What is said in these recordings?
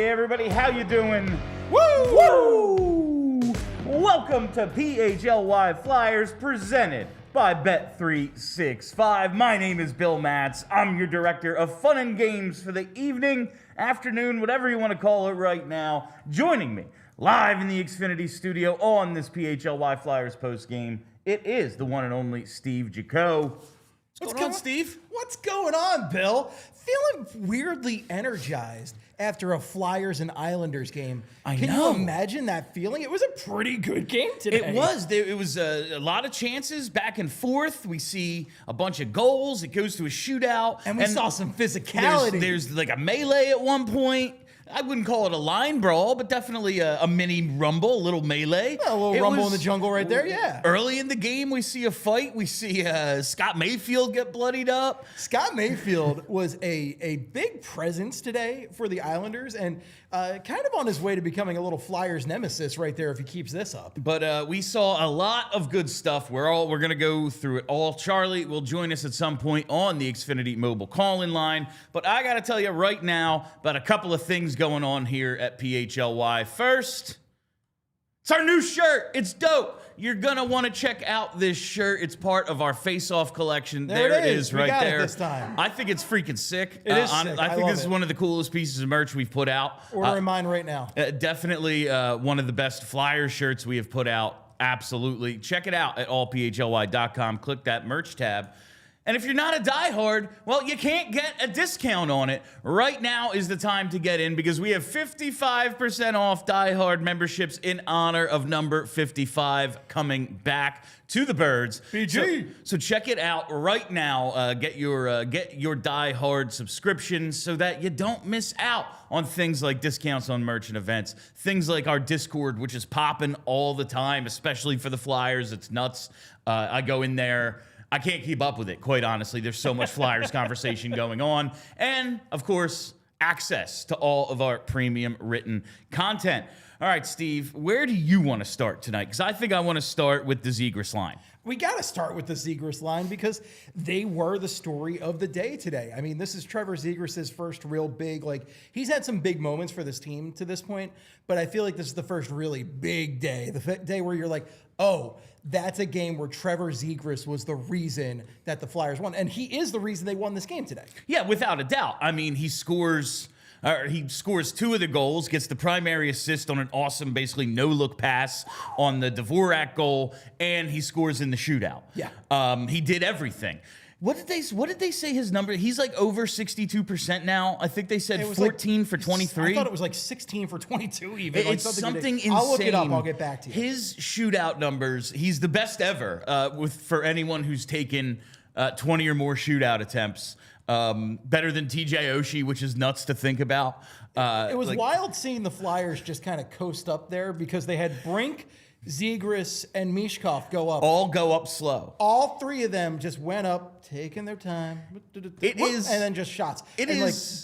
everybody, how you doing? Woo! Woo! Welcome to PHLY Flyers presented by Bet365. My name is Bill Matz. I'm your director of fun and games for the evening, afternoon, whatever you want to call it right now. Joining me live in the Xfinity studio on this PHLY Flyers postgame, it is the one and only Steve Jaco. What's going on, Steve? What's going on, Bill? Feeling weirdly energized after a Flyers and Islanders game. Can you imagine that feeling? It was a pretty good game today. It was. It was a lot of chances back and forth. We see a bunch of goals. It goes to a shootout. And we saw some physicality. There's like a melee at one point. I wouldn't call it a line brawl, but definitely a mini rumble, a little melee. A little rumble in the jungle right there, yeah. Early in the game, we see a fight. We see Scott Mayfield get bloodied up. Scott Mayfield was a big presence today for the Islanders and kind of on his way to becoming a little Flyers nemesis right there if he keeps this up. But we saw a lot of good stuff. We're going to go through it all. Charlie will join us at some point on the Xfinity Mobile call-in line. But I got to tell you right now about a couple of things going on here at PHLY. First, it's our new shirt. It's dope. You're going to want to check out this shirt. It's part of our face-off collection. There it is right there. It this time. I think it's freaking sick. It is sick. I think this is one of the coolest pieces of merch we've put out. Ordering mine right now. Definitely one of the best Flyers shirts we have put out. Absolutely. Check it out at allphly.com. Click that merch tab. And if you're not a diehard, well, you can't get a discount on it. Right now is the time to get in because we have 55% off diehard memberships in honor of number 55 coming back to the Birds. BG. So check it out right now. Get your diehard subscription so that you don't miss out on things like discounts on merch and events. Things like our Discord, which is popping all the time, especially for the Flyers. It's nuts. I go in there. I can't keep up with it, quite honestly. There's so much Flyers conversation going on. And, of course, access to all of our premium written content. All right, Steve, where do you want to start tonight? Because I think I want to start with the Zegras line. We got to start with the Zegras line because they were the story of the day today. I mean, this is Trevor Zegras' first real big, he's had some big moments for this team to this point, but I feel like this is the first really big day, the day where you're like, oh, that's a game where Trevor Zegras was the reason that the Flyers won. And he is the reason they won this game today. Yeah, without a doubt. I mean, he scores two of the goals, gets the primary assist on an awesome, basically no-look pass on the Dvorak goal, and he scores in the shootout. Yeah. He did everything. What did they say his number? He's like over 62% now. I think they said 14 for 23. I thought it was like 16 for 22 even. It's something insane. I'll look it up. I'll get back to you. His shootout numbers, he's the best ever for anyone who's taken 20 or more shootout attempts. Better than TJ Oshie, which is nuts to think about. It was wild seeing the Flyers just kind of coast up there because they had Brink, Zegras, and Michkov all go up slow. All three of them just went up, taking their time. And then just shots.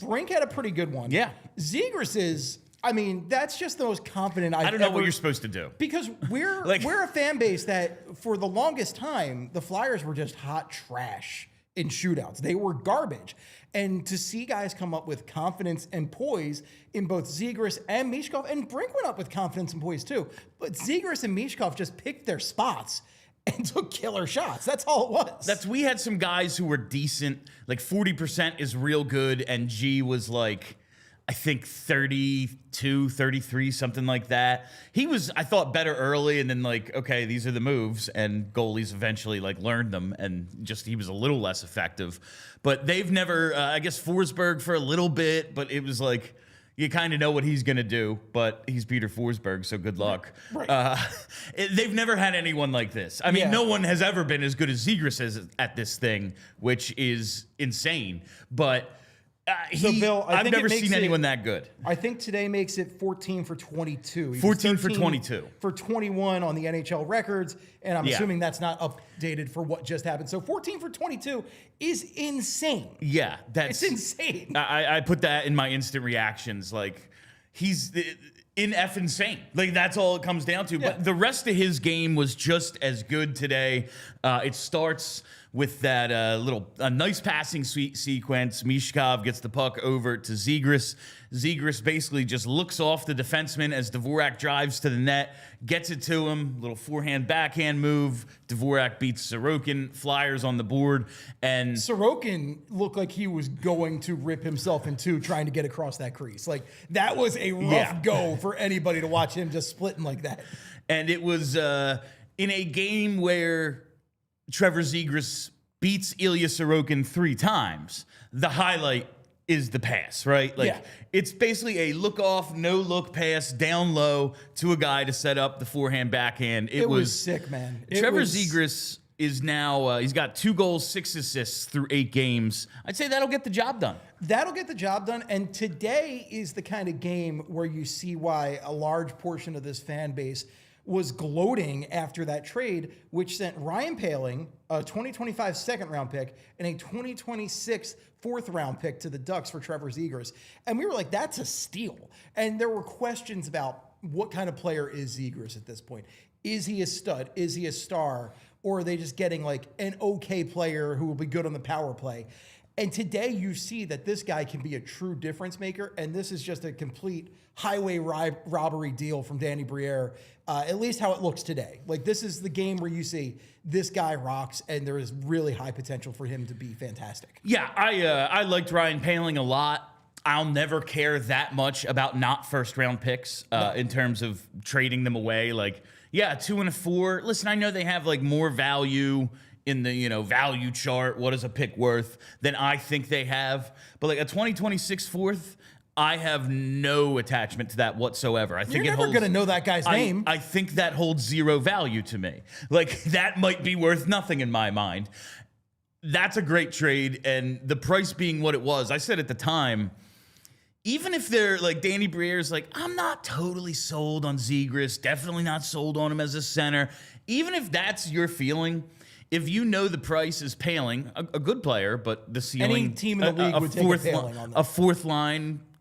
Brink had a pretty good one. Yeah. Zegras is, I mean, that's just the most confident I don't know what you're supposed to do. Because we're a fan base that for the longest time, the Flyers were just hot trash in shootouts. They were garbage. And to see guys come up with confidence and poise in both Zegras and Michkov, and Brink went up with confidence and poise too, but Zegras and Michkov just picked their spots and took killer shots. That's all it was. We had some guys who were decent, like 40% is real good, and G was like, I think 32, 33, something like that. He was, I thought, better early, and then okay, these are the moves, and goalies eventually learned them, and just he was a little less effective. But they've never, I guess Forsberg for a little bit, but it was you kind of know what he's going to do, but he's Peter Forsberg, so good luck. Right. They've never had anyone like this. I mean, no one has ever been as good as Zegras is at this thing, which is insane. But Bill, I've never seen anyone that good. I think today makes it 14 for 22. 14 for 22. For 21 on the NHL records, and I'm assuming that's not updated for what just happened. So 14 for 22 is insane. Yeah, it's insane. I put that in my instant reactions. He's in F insane. That's all it comes down to. Yeah. But the rest of his game was just as good today. It starts with that a nice passing sequence. Michkov gets the puck over to Zegras. Zegras basically just looks off the defenseman as Dvorak drives to the net, gets it to him. Little forehand-backhand move. Dvorak beats Sorokin. Flyers on the board. And Sorokin looked like he was going to rip himself in two trying to get across that crease. Like, that was a rough go for anybody to watch him just splitting like that. And it was in a game where Trevor Zegras beats Ilya Sorokin 3 times. The highlight is the pass, right? Like, it's basically a look-off, no-look pass down low to a guy to set up the forehand-backhand. It was sick, man. Trevor Zegras is now, he's got 2 goals, 6 assists through 8 games. I'd say that'll get the job done. That'll get the job done. And today is the kind of game where you see why a large portion of this fan base was gloating after that trade, which sent Ryan Poehling, a 2025 second-round pick, and a 2026 fourth-round pick to the Ducks for Trevor Zegras. And we were like, that's a steal. And there were questions about what kind of player is Zegras at this point. Is he a stud? Is he a star? Or are they just getting like an okay player who will be good on the power play? And today you see that this guy can be a true difference maker, and this is just a complete highway robbery deal from Danny Briere, at least how it looks today. Like, this is the game where you see this guy rocks, and there is really high potential for him to be fantastic. Yeah, I liked Ryan Poehling a lot. I'll never care that much about not first-round picks in terms of trading them away. Like, yeah, 2 and a 4. Listen, I know they have like more value in the, value chart, what is a pick worth, than I think they have. But like a 2026 fourth, I have no attachment to that whatsoever. I think You're never going to know that guy's name. I think that holds 0 value to me. Like, that might be worth nothing in my mind. That's a great trade, and the price being what it was, I said at the time, even if they're like Danny Briere's like, I'm not totally sold on Zegras, definitely not sold on him as a center. Even if that's your feeling, if you know the price is Poehling, a good player, but the ceiling, any team in the league would take a Poehling on that. A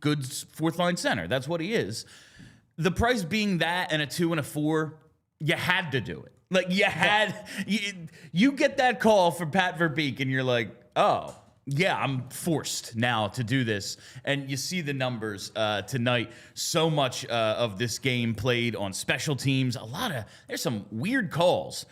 good fourth line center. That's what he is. The price being that and a 2 and a 4, you had to do it. Like, you had, you get that call from Pat Verbeek and you're like, oh, yeah, I'm forced now to do this. And you see the numbers tonight. So much of this game played on special teams. There's some weird calls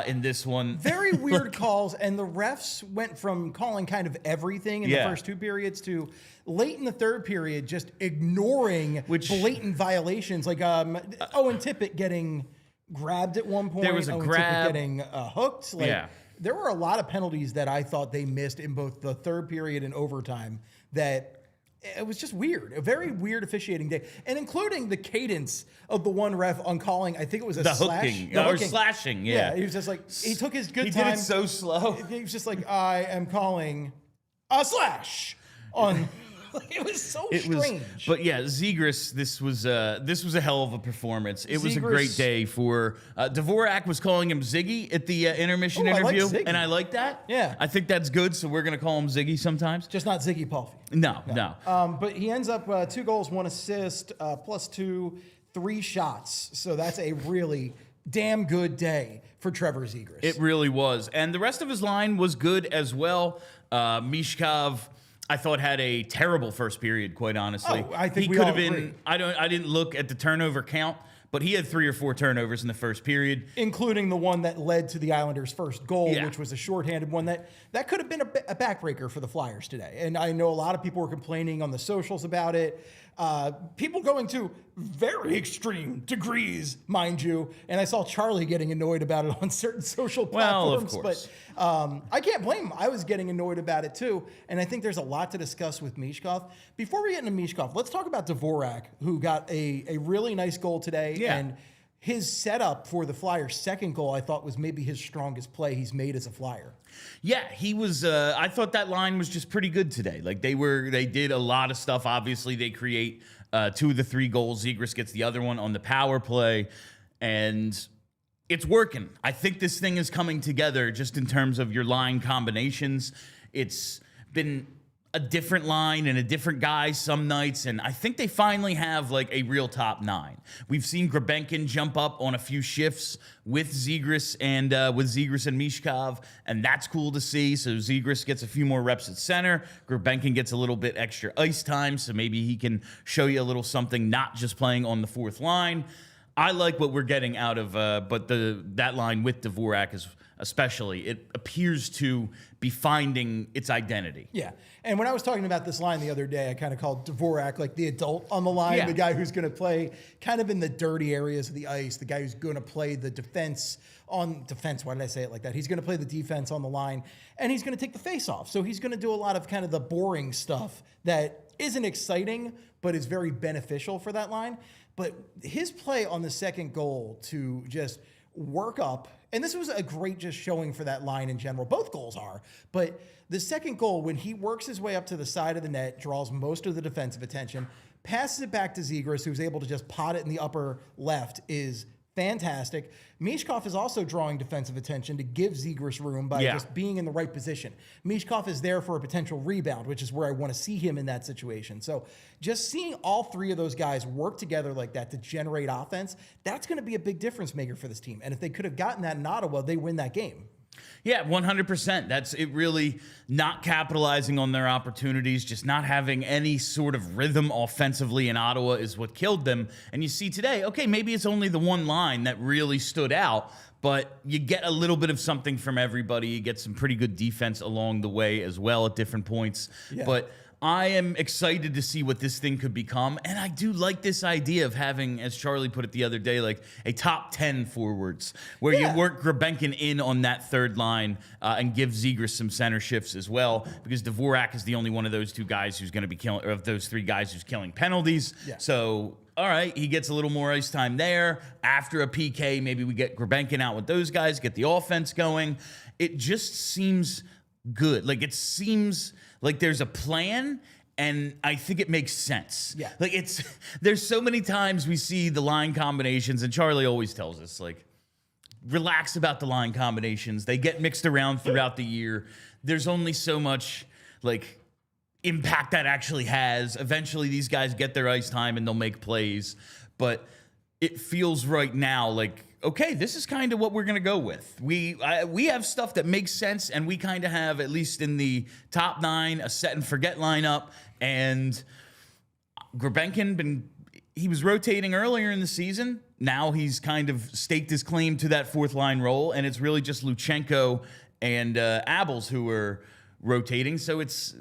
in this one. Very weird calls. And the refs went from calling kind of everything in the first 2 periods to late in the third period just ignoring blatant violations. Like Owen Tippett getting grabbed at one point. There was a Owen grab. Tippett getting hooked. Like, there were a lot of penalties that I thought they missed in both the third period and overtime that it was just weird. A very weird officiating day. And including the cadence of the one ref on calling, I think it was a hooking. Or slashing, Yeah, he was just like, he took his good time. He did it so slow. He was just like, I am calling a slash on... It was so strange. But yeah, Zegras, this was a hell of a performance. It was a great day for Dvorak was calling him Ziggy at the intermission interview, and I like that. Yeah, I think that's good. So we're gonna call him Ziggy sometimes. Just not Ziggy Palfy. No. But he ends up 2 goals, 1 assist, +2, 3 shots. So that's a really damn good day for Trevor Zegras. It really was, and the rest of his line was good as well. Michkov, I thought, had a terrible first period, quite honestly. Oh, I think he could have been. I didn't look at the turnover count, but he had 3 or 4 turnovers in the first period, including the one that led to the Islanders' first goal, which was a shorthanded one that could have been a backbreaker for the Flyers today. And I know a lot of people were complaining on the socials about it. People going to very extreme degrees, mind you. And I saw Charlie getting annoyed about it on certain social platforms. Well, of course. But I can't blame him. I was getting annoyed about it too. And I think there's a lot to discuss with Michkov. Before we get into Michkov, let's talk about Dvorak, who got a really nice goal today. Yeah. And his setup for the Flyers' second goal, I thought, was maybe his strongest play he's made as a Flyer. Yeah, he was. I thought that line was just pretty good today. Like, they did a lot of stuff. Obviously, they create 2 of the 3 goals. Zegras gets the other one on the power play, and it's working. I think this thing is coming together just in terms of your line combinations. It's been a different line and a different guy some nights, and I think they finally have like a real top 9. We've seen Grebenkin jump up on a few shifts with Zegras and Michkov, and that's cool to see. So Zegras gets a few more reps at center. Grebenkin gets a little bit extra ice time, so maybe he can show you a little something, not just playing on the 4th line. I like what we're getting out of, but that line with Dvorak is especially, it appears to be finding its identity. Yeah. And when I was talking about this line the other day, I kind of called Dvorak like the adult on the line, the guy who's going to play kind of in the dirty areas of the ice, the guy who's going to play the defense. Why did I say it like that? He's going to play the defense on the line, and he's going to take the face off. So he's going to do a lot of kind of the boring stuff that isn't exciting, but is very beneficial for that line. But his play on the second goal to just work up, and this was a great just showing for that line in general. Both goals are. But the second goal, when he works his way up to the side of the net, draws most of the defensive attention, passes it back to Zegras, who's able to just pot it in the upper left, is fantastic. Michkov is also drawing defensive attention to give Zegras room by just being in the right position. Michkov is there for a potential rebound, which is where I want to see him in that situation. So just seeing all 3 of those guys work together like that to generate offense, that's going to be a big difference maker for this team. And if they could have gotten that in Ottawa, they win that game. Yeah, 100%. That's it, really not capitalizing on their opportunities, just not having any sort of rhythm offensively in Ottawa is what killed them. And you see today, okay, maybe it's only the one line that really stood out, but you get a little bit of something from everybody. You get some pretty good defense along the way as well at different points. Yeah. But I am excited to see what this thing could become. And I do like this idea of having, as Charlie put it the other day, like a top 10 forwards where you work Grebenkin in on that 3rd line and give Zegras some center shifts as well, because Dvorak is the only one of those 2 guys who's going to be killing, or of those 3 guys who's killing penalties. Yeah. So, all right, he gets a little more ice time there. After a PK, maybe we get Grebenkin out with those guys, get the offense going. It just seems good. Like, it seems like there's a plan, and I think it makes sense. Yeah. Like, there's so many times we see the line combinations, and Charlie always tells us, like, relax about the line combinations. They get mixed around throughout the year. There's only so much, like, impact that actually has. Eventually, these guys get their ice time, and they'll make plays. But it feels right now like, okay, this is kind of what we're going to go with. We have stuff that makes sense, and we kind of have, at least in the top 9, a set and forget lineup. And Grebenkin, he was rotating earlier in the season. Now he's kind of staked his claim to that 4th line role, and it's really just Luchenko and Abels who are rotating. So it's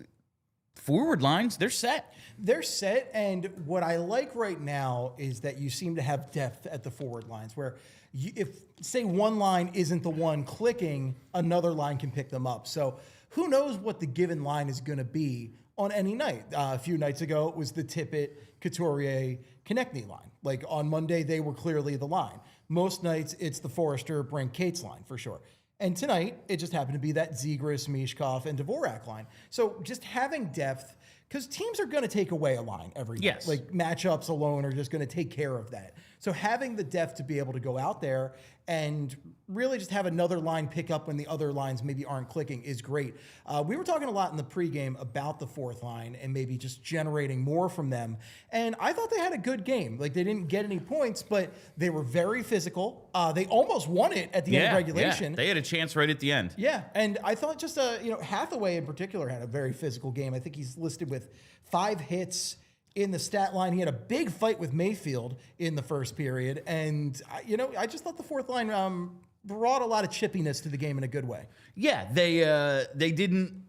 forward lines, they're set. They're set, and what I like right now is that you seem to have depth at the forward lines, where if, say, one line isn't the one clicking, another line can pick them up. So who knows what the given line is going to be on any night. A few nights ago, it was the Tippett, Couturier, Konechny line. Like, on Monday, they were clearly the line. Most nights, it's the Forrester, Brent Cates line, for sure. And tonight, it just happened to be that Zegras, Michkov, and Dvorak line. So just having depth, because teams are going to take away a line every night. Yes. Like, matchups alone are just going to take care of that. So having the depth to be able to go out there and really just have another line pick up when the other lines maybe aren't clicking is great. We were talking a lot in the pregame about the 4th line and maybe just generating more from them. And I thought they had a good game. Like, they didn't get any points, but they were very physical. They almost won it at the end of regulation. Yeah. They had a chance right at the end. Yeah, and I thought just Hathaway in particular had a very physical game. I think he's listed with 5 hits in the stat line. He had a big fight with Mayfield in the first period. And, I just thought the 4th line brought a lot of chippiness to the game in a good way. Yeah, they didn't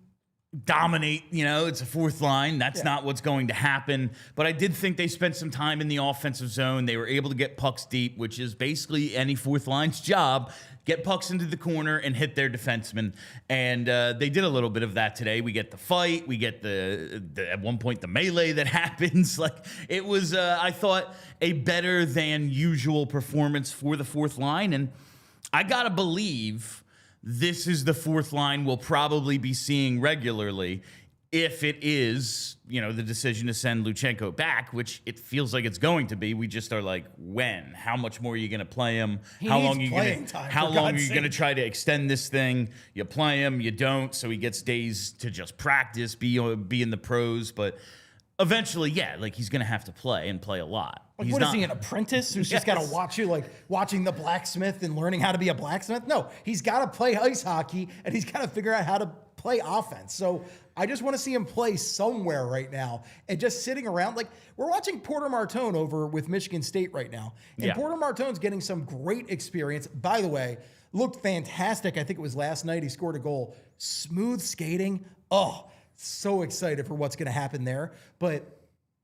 dominate, it's a 4th line. That's not what's going to happen. But I did think they spent some time in the offensive zone. They were able to get pucks deep, which is basically any 4th line's job. Get pucks into the corner and hit their defensemen. And they did a little bit of that today. We get the fight. We get the at one point, the melee that happens. Like, it was, I thought, a better than usual performance for the 4th line. And I got to believe this is the 4th line we'll probably be seeing regularly. if it is, the decision to send Luchenko back, which it feels like it's going to be, we just are like, when? How much more are you going to play him? How long are you going to try to extend this thing? You play him, you don't, so he gets days to just practice, be in the pros, but eventually, he's going to have to play and play a lot. Is he, an apprentice who's just got to watch you, like watching the blacksmith and learning how to be a blacksmith? No, he's got to play ice hockey, and he's got to figure out how to play offense. So I just want to see him play somewhere right now, and just sitting around. Like, we're watching Porter Martone over with Michigan State right now, and Porter Martone's getting some great experience. By the way, looked fantastic. I think it was last night he scored a goal. Smooth skating. Oh, so excited for what's going to happen there. But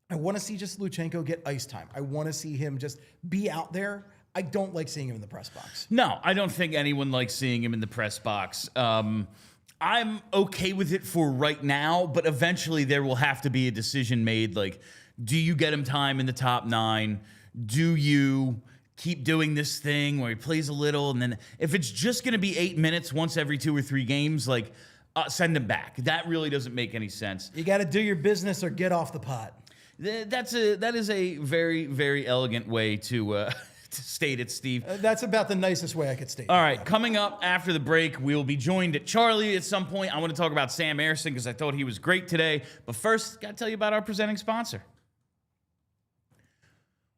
I want to see just Luchenko get ice time. I want to see him just be out there. I don't like seeing him in the press box. No, I don't think anyone likes seeing him in the press box. I'm okay with it for right now, but eventually there will have to be a decision made. Like, do you get him time in the top 9? Do you keep doing this thing where he plays a little, and then if it's just going to be 8 minutes once every 2 or 3 games, send him back. That really doesn't make any sense. You got to do your business or get off the pot. That is a very, very elegant way to state it, Steve. That's about the nicest way I could state it. All right, coming up after the break, we'll be joined at Charlie at some point. I want to talk about Sam Ersson because I thought he was great today. But first, got to tell you about our presenting sponsor.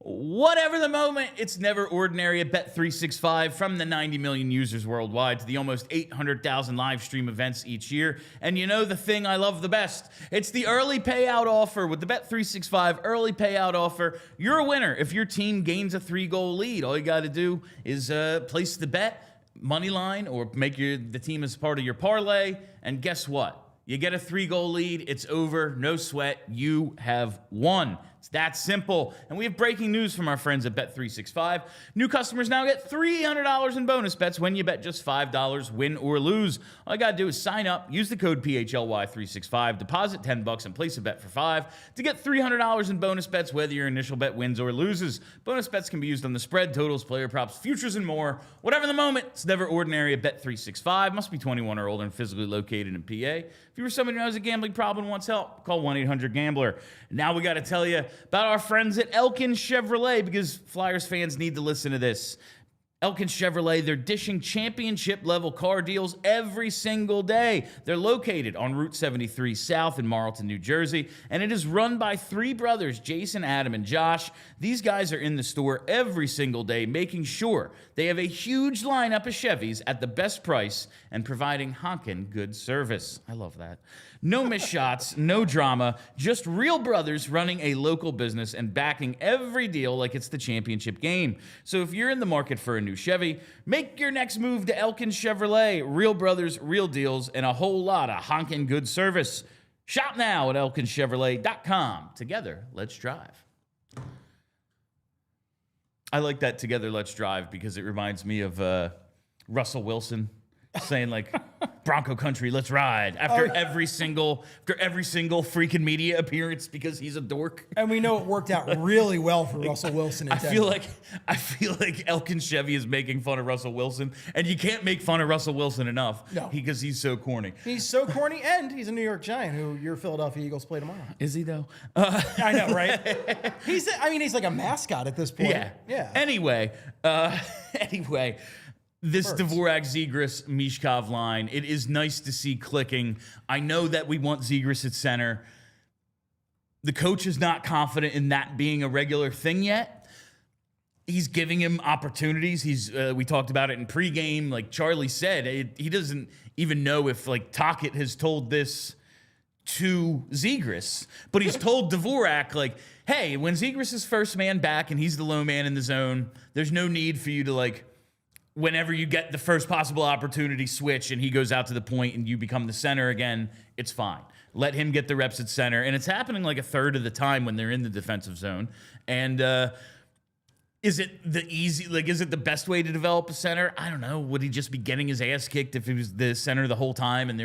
Whatever the moment, it's never ordinary at Bet365. From the 90 million users worldwide to the almost 800,000 live stream events each year. And you know the thing I love the best? It's the early payout offer. With the Bet365 early payout offer, you're a winner if your team gains a 3-goal lead. All you got to do is place the bet, money line, or make the team as part of your parlay. And guess what? You get a 3-goal lead. It's over. No sweat. You have won. It's that simple. And we have breaking news from our friends at Bet365. New customers now get $300 in bonus bets when you bet just $5, win or lose. All you got to do is sign up, use the code PHLY365, deposit $10 and place a bet for $5 to get $300 in bonus bets whether your initial bet wins or loses. Bonus bets can be used on the spread, totals, player props, futures, and more. Whatever the moment, it's never ordinary at Bet365. Must be 21 or older and physically located in PA. If you were somebody who has a gambling problem and wants help, call 1-800-GAMBLER. Now we got to tell you about our friends at Elkin Chevrolet, because Flyers fans need to listen to this. Elkin Chevrolet, they're dishing championship-level car deals every single day. They're located on Route 73 South in Marlton, New Jersey, and it is run by 3 brothers, Jason, Adam, and Josh. These guys are in the store every single day, making sure they have a huge lineup of Chevys at the best price and providing honkin' good service. I love that. No missed shots, no drama, just real brothers running a local business and backing every deal like it's the championship game. So if you're in the market for a new Chevy, make your next move to Elkin Chevrolet. Real brothers, real deals, and a whole lot of honkin' good service. Shop now at elkinchevrolet.com. Together, let's drive. I like that "Together, let's drive" because it reminds me of Russell Wilson saying, like, Bronco country, let's ride, after every single freaking media appearance, because he's a dork. And we know it worked out really well for Russell Wilson in Denver. I feel like Elkin Chevy is making fun of Russell Wilson, and you can't make fun of Russell Wilson enough. No. Because he's so corny. He's so corny, and he's a New York Giant who your Philadelphia Eagles play tomorrow. Is he, though? I know, right? He's like a mascot at this point. Yeah. Anyway, this Dvorak Zegras-Michkov line, it is nice to see clicking. I know that we want Zegras at center. The coach is not confident in that being a regular thing yet. He's giving him opportunities. We talked about it in pregame. Like Charlie said, he doesn't even know if Tocchet has told this to Zegras, but he's told Dvorak, like, hey, when Zegras is first man back and he's the low man in the zone, there's no need for you to whenever you get the first possible opportunity, switch and he goes out to the point and you become the center again, it's fine. Let him get the reps at center. And it's happening a third of the time when they're in the defensive zone. And is it the best way to develop a center? I don't know. Would he just be getting his ass kicked if he was the center the whole time and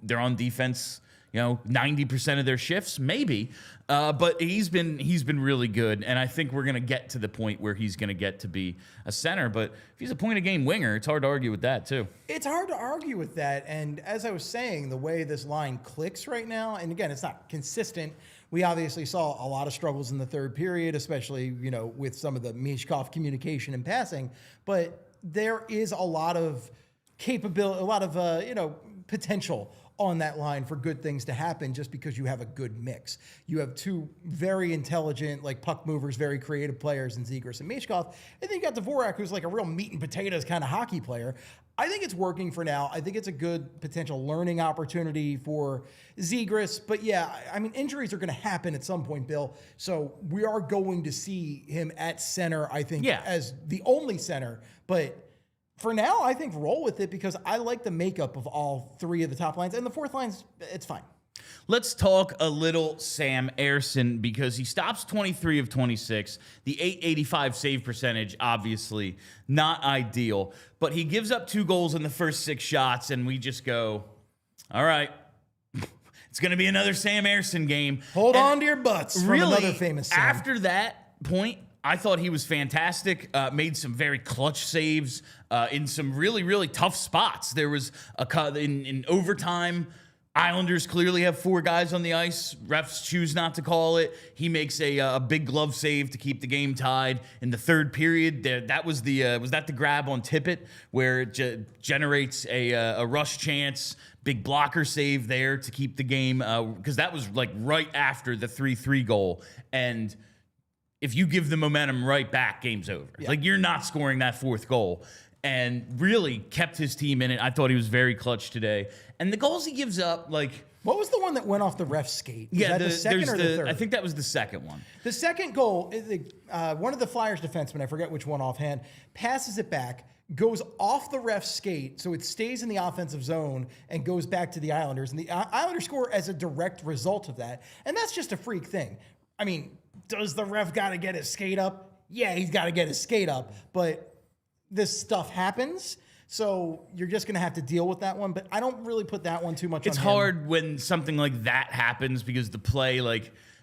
they're on defense 90% of their shifts, maybe. But he's been really good, and I think we're gonna get to the point where he's gonna get to be a center. But if he's a point of game winger, it's hard to argue with that too. It's hard to argue with that. And as I was saying, the way this line clicks right now, and again, it's not consistent. We obviously saw a lot of struggles in the third period, especially, with some of the Michkov communication and passing. But there is a lot of capability, a lot of, potential on that line for good things to happen just because you have a good mix. You have two very intelligent, puck movers, very creative players in Zegras and Michkov. And then you got Dvorak, who's like a real meat and potatoes kind of hockey player. I think it's working for now. I think it's a good potential learning opportunity for Zegras. But yeah, injuries are going to happen at some point, Bill. So we are going to see him at center, I think, as the only center. But for now, I think roll with it because I like the makeup of all three of the top lines. And the fourth line's, it's fine. Let's talk a little Sam Ersson because he stops 23 of 26. The .885 save percentage, obviously not ideal. But he gives up 2 goals in the first 6 shots, and we just go, all right. It's going to be another Sam Ersson game. Hold on to your butts from another famous Sam. After that point, I thought he was fantastic, made some very clutch saves in some really, really tough spots. There was in overtime, Islanders clearly have 4 guys on the ice. Refs choose not to call it. He makes a big glove save to keep the game tied. In the third period, that was that the grab on Tippett where it generates a rush chance. Big blocker save there to keep the game because that was right after the 3-3 goal. And if you give the momentum right back, game's over. Yeah. You're not scoring that 4th goal. And really kept his team in it. I thought he was very clutch today. And the goals he gives up, what was the one that went off the ref's skate? Was that the second or the third? I think that was the second one. The second goal, one of the Flyers defensemen, I forget which one offhand, passes it back, goes off the ref's skate, so it stays in the offensive zone and goes back to the Islanders. And the Islanders score as a direct result of that. And that's just a freak thing. Does the ref got to get his skate up? Yeah, he's got to get his skate up. But this stuff happens, so you're just going to have to deal with that one. But I don't really put that one too much on him. It's hard when something like that happens because the play,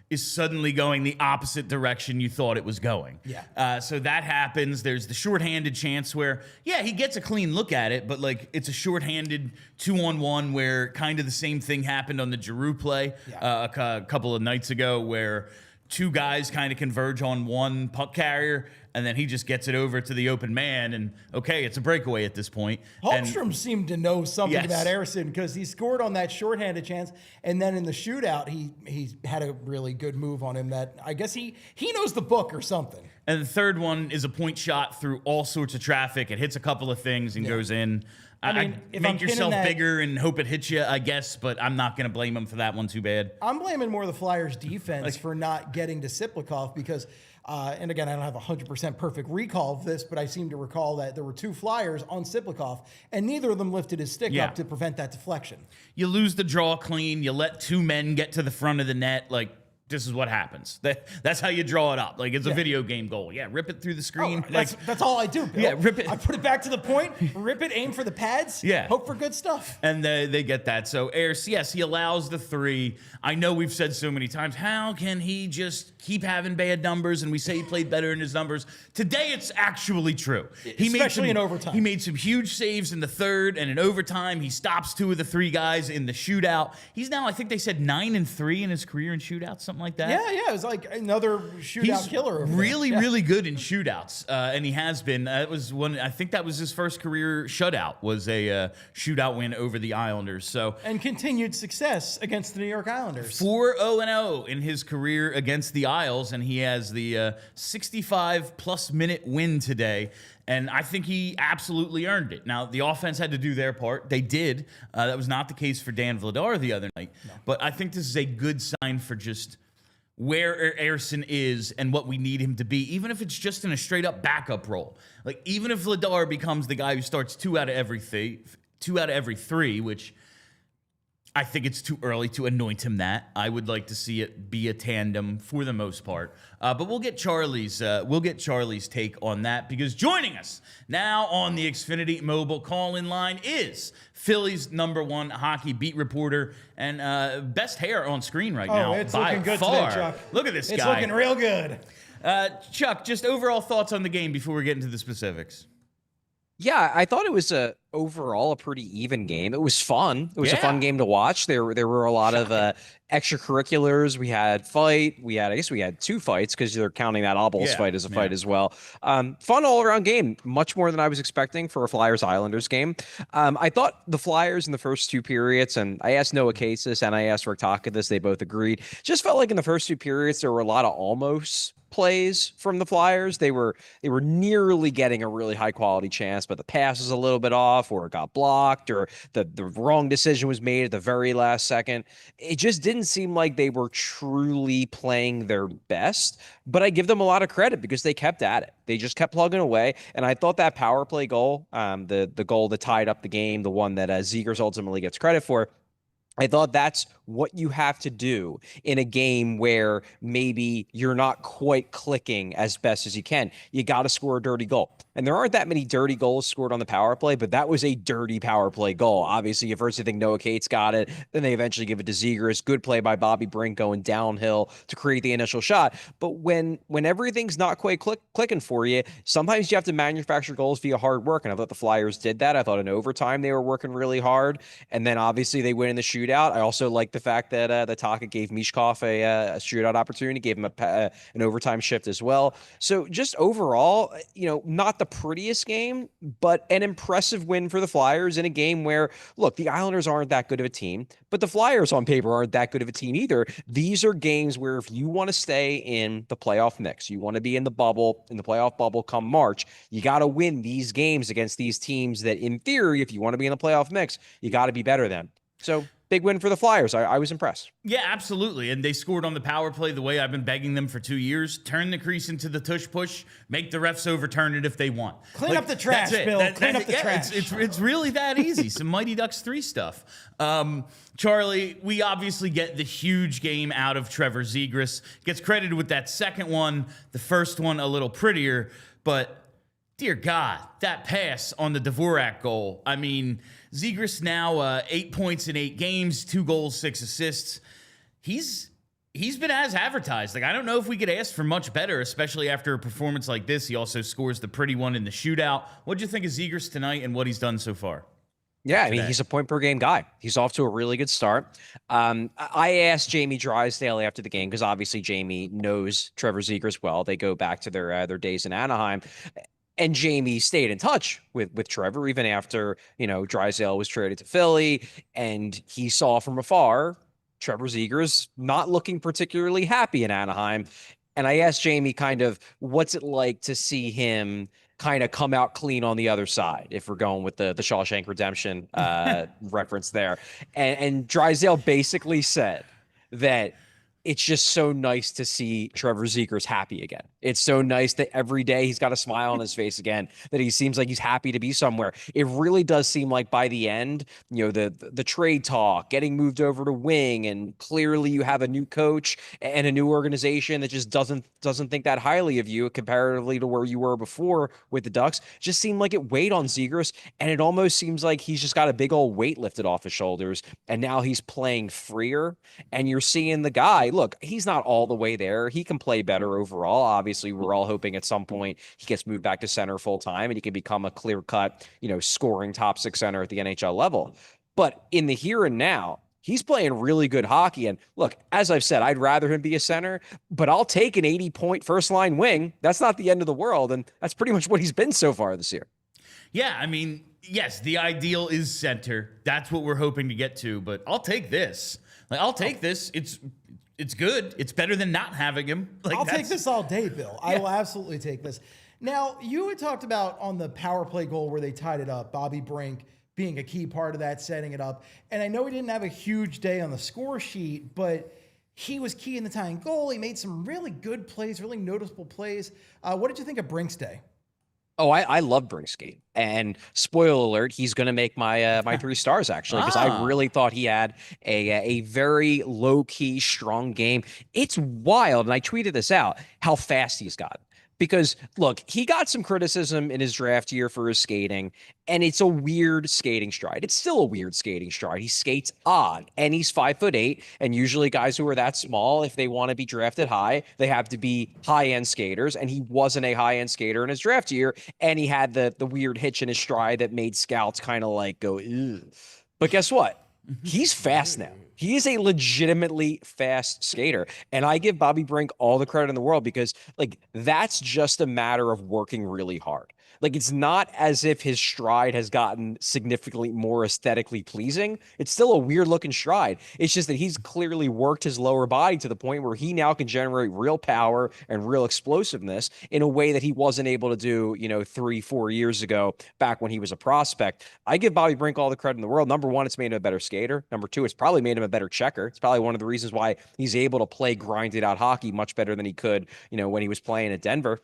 is suddenly going the opposite direction you thought it was going. Yeah. So that happens. There's the shorthanded chance where, he gets a clean look at it, but it's a shorthanded 2-on-1 where kind of the same thing happened on the Giroux play a couple of nights ago where 2 guys kind of converge on one puck carrier, and then he just gets it over to the open man, and it's a breakaway at this point. Holmstrom seemed to know something about Ersson because he scored on that shorthanded chance, and then in the shootout, he had a really good move on him that I guess he knows the book or something. And the third one is a point shot through all sorts of traffic. It hits a couple of things and goes in. If make yourself bigger and hope it hits you, I guess, but I'm not going to blame him for that one too bad. I'm blaming more the Flyers defense for not getting to Siplikov because, and again, I don't have 100% perfect recall of this, but I seem to recall that there were 2 Flyers on Siplikov, and neither of them lifted his stick up to prevent that deflection. You lose the draw clean. You let 2 men get to the front of the net, this is what happens. That's how you draw it up. It's a video game goal. Yeah, rip it through the screen. Oh, that's all I do, Bill. Yeah, rip it. I put it back to the point, rip it, aim for the pads, hope for good stuff. And they get that. So, yes, he allows the 3. I know we've said so many times, how can he just keep having bad numbers? And we say he played better in his numbers. Today, it's actually true. Especially in overtime. He made some huge saves in the third, and in overtime, he stops 2 of the 3 guys in the shootout. He's now, I think they said 9-3 in his career in shootouts, something like that. Yeah, it was another shootout killer. Really good in shootouts, and he has been. It was one. I think that was his first career shutout. Was a shootout win over the Islanders. So and continued success against the New York Islanders. 4-0-0 in his career against the Isles, and he has the 65+ minute win today. And I think he absolutely earned it. Now, the offense had to do their part. They did. That was not the case for Dan Vladar the other night. No. But I think this is a good sign for just where Ersson is and what we need him to be, even if it's just in a straight-up backup role. Even if Vladar becomes the guy who starts 2 out of every 3, which I think it's too early to anoint him that. I would like to see it be a tandem for the most part. But we'll get Charlie's take on that, because joining us now on the Xfinity Mobile call-in line is Philly's #1 hockey beat reporter and best hair on screen right now. It's by looking good far. today, Chuck. Look at this guy. It's looking real good. Chuck, just overall thoughts on the game before we get into the specifics. Yeah, I thought it was overall a pretty even game. It was fun. It was a fun game to watch. There were a lot of extracurriculars. We had fight. I guess we had 2 fights, because they're counting that Obels fight as a fight as well. Fun all around game. Much more than I was expecting for a Flyers Islanders game. I thought the Flyers in the first 2 periods, and I asked Noah Casis and I asked Rick Taka this, they both agreed. Just felt like in the first 2 periods there were a lot of almost plays from the Flyers. They were nearly getting a really high quality chance, but the pass was a little bit off, or it got blocked, or the wrong decision was made at the very last second. It just didn't seem like they were truly playing their best, but I give them a lot of credit because they kept at it. They just kept plugging away. And I thought that power play goal, the goal that tied up the game, the one that Zegras ultimately gets credit for, I thought that's what you have to do in a game where maybe you're not quite clicking as best as you can. You got to score a dirty goal. And there aren't that many dirty goals scored on the power play, but that was a dirty power play goal. Obviously, at first you think Noah Cates got it. Then they eventually give it to Zegras. Good play by Bobby Brink going downhill to create the initial shot. But when everything's not quite clicking for you, sometimes you have to manufacture goals via hard work. And I thought the Flyers did that. I thought in overtime they were working really hard. And then obviously they win in the shootout. I also like the fact that Taka gave Michkov a shootout opportunity, gave him an overtime shift as well. So just overall, not the prettiest game, but an impressive win for the Flyers in a game where, look, the Islanders aren't that good of a team, but the Flyers on paper aren't that good of a team either. These are games where if you want to stay in the playoff mix, you want to be in the playoff bubble come March, you got to win these games against these teams that, in theory, if you want to be in the playoff mix, you got to be better than. So big win for the Flyers. I was impressed. Yeah, absolutely. And they scored on the power play the way I've been begging them for 2 years. Turn the crease into the tush push. Make the refs overturn it if they want. Clean up the trash, Bill. Clean up the trash. It's really that easy. Some Mighty Ducks 3 stuff. Charlie, we obviously get the huge game out of Trevor Zegras. Gets credited with that second one. The first one a little prettier. But, dear God, that pass on the Dvorak goal. I mean, Zegras now 8 points in 8 games, 2 goals, 6 assists. He's been as advertised. Like, I don't know if we could ask for much better, especially after a performance like this. He also scores the pretty one in the shootout. What'd you think of Zegras tonight and what he's done so far? Yeah, I mean, he's a point-per-game guy. He's off to a really good start. I asked Jamie Drysdale after the game, because obviously Jamie knows Trevor Zegras well. They go back to their days in Anaheim. And Jamie stayed in touch with Trevor even after, Drysdale was traded to Philly, and he saw from afar Trevor Zegras not looking particularly happy in Anaheim. And I asked Jamie kind of what's it like to see him kind of come out clean on the other side, if we're going with the Shawshank Redemption reference there. And Drysdale basically said that it's just so nice to see Trevor Zegras happy again. It's so nice that every day he's got a smile on his face again, that he seems like he's happy to be somewhere. It really does seem like by the end, the trade talk, getting moved over to wing, and clearly you have a new coach and a new organization that just doesn't think that highly of you comparatively to where you were before with the Ducks. Just seemed like it weighed on Zegras, and it almost seems like he's just got a big old weight lifted off his shoulders, and now he's playing freer, and you're seeing the guy. Look, he's not all the way there. He can play better overall. Obviously, we're all hoping at some point he gets moved back to center full time and he can become a clear-cut, scoring top 6 center at the NHL level. But in the here and now, he's playing really good hockey. And look, as I've said, I'd rather him be a center, but I'll take an 80-point first-line wing. That's not the end of the world, and that's pretty much what he's been so far this year. Yeah, I mean, yes, the ideal is center. That's what we're hoping to get to, but I'll take this. I'll take this. It's good. It's better than not having him. I'll take this all day, Bill. Yeah. I will absolutely take this. Now, you had talked about on the power play goal where they tied it up, Bobby Brink being a key part of that, setting it up. And I know he didn't have a huge day on the score sheet, but he was key in the tying goal. He made some really good plays, really noticeable plays. What did you think of Brink's day? Oh, I love Brink's game. And spoiler alert, he's going to make my my 3 stars actually, because I really thought he had a very low key strong game. It's wild, and I tweeted this out, how fast he's gotten. Because look, he got some criticism in his draft year for his skating, and it's a weird skating stride. It's still a weird skating stride. He skates odd, and he's 5'8", and usually guys who are that small, if they want to be drafted high, they have to be high-end skaters, and he wasn't a high-end skater in his draft year, and he had the weird hitch in his stride that made scouts kind of like go, ew. But guess what? He's fast now. He is a legitimately fast skater. And I give Bobby Brink all the credit in the world, because like that's just a matter of working really hard. Like, it's not as if his stride has gotten significantly more aesthetically pleasing. It's still a weird looking stride. It's just that he's clearly worked his lower body to the point where he now can generate real power and real explosiveness in a way that he wasn't able to do, 3-4 years ago, back when he was a prospect. I give Bobby Brink all the credit in the world. Number one, it's made him a better skater. Number two, it's probably made him a better checker. It's probably one of the reasons why he's able to play grinded out hockey much better than he could, when he was playing at Denver.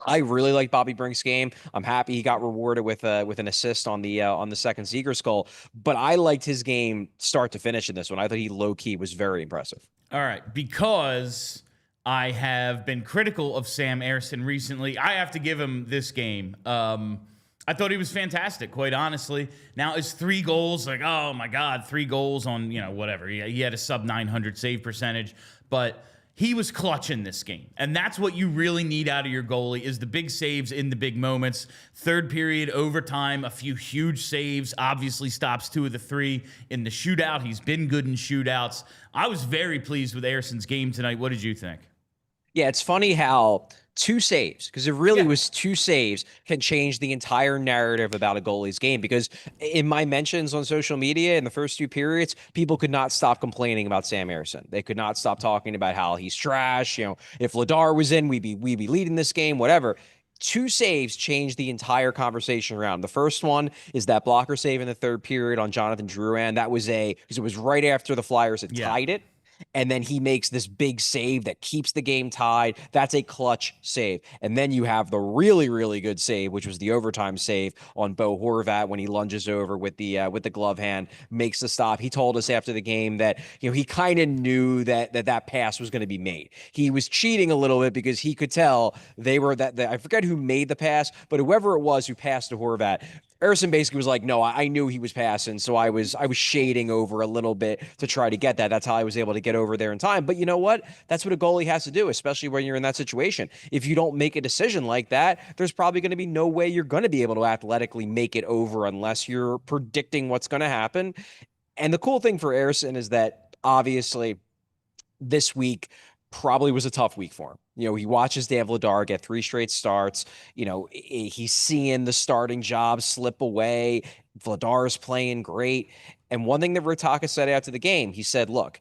I really like Bobby Brink's game. I'm happy he got rewarded with an assist on the second Zegras goal. But I liked his game start to finish in this one. I thought he low key was very impressive. All right, because I have been critical of Sam Ersson recently, I have to give him this game. I thought he was fantastic, quite honestly. Now, his 3 goals, like, oh my God, 3 goals on, whatever. He had a sub 900 save percentage, but he was clutch in this game. And that's what you really need out of your goalie, is the big saves in the big moments. Third period, overtime, a few huge saves. Obviously stops 2 of the 3 in the shootout. He's been good in shootouts. I was very pleased with Ersson's game tonight. What did you think? Yeah, it's funny how 2 saves, because it really was 2 saves, can change the entire narrative about a goalie's game. Because in my mentions on social media in the first 2 periods, people could not stop complaining about Sam Ersson. They could not stop talking about how he's trash. If Vladar was in, we'd be leading this game, whatever. 2 saves changed the entire conversation around. The first one is that blocker save in the third period on Jonathan Drouin. That was because it was right after the Flyers had tied it. And then he makes this big save that keeps the game tied. That's a clutch save. And then you have the really, really good save, which was the overtime save on Bo Horvat when he lunges over with the glove hand, makes the stop. He told us after the game that he kind of knew that pass was going to be made. He was cheating a little bit because he could tell they were that I forget who made the pass, but whoever it was who passed to Horvat, Ersson basically was like, no, I knew he was passing, so I was shading over a little bit to try to get that. That's how I was able to get over there in time. But you know what? That's what a goalie has to do, especially when you're in that situation. If you don't make a decision like that, there's probably going to be no way you're going to be able to athletically make it over unless you're predicting what's going to happen. And the cool thing for Ersson is that obviously this week probably was a tough week for him. He watches Dan Vladar get 3 straight starts. He's seeing the starting job slip away. Vladar's playing great. And one thing that Rotaka said after the game, he said, look,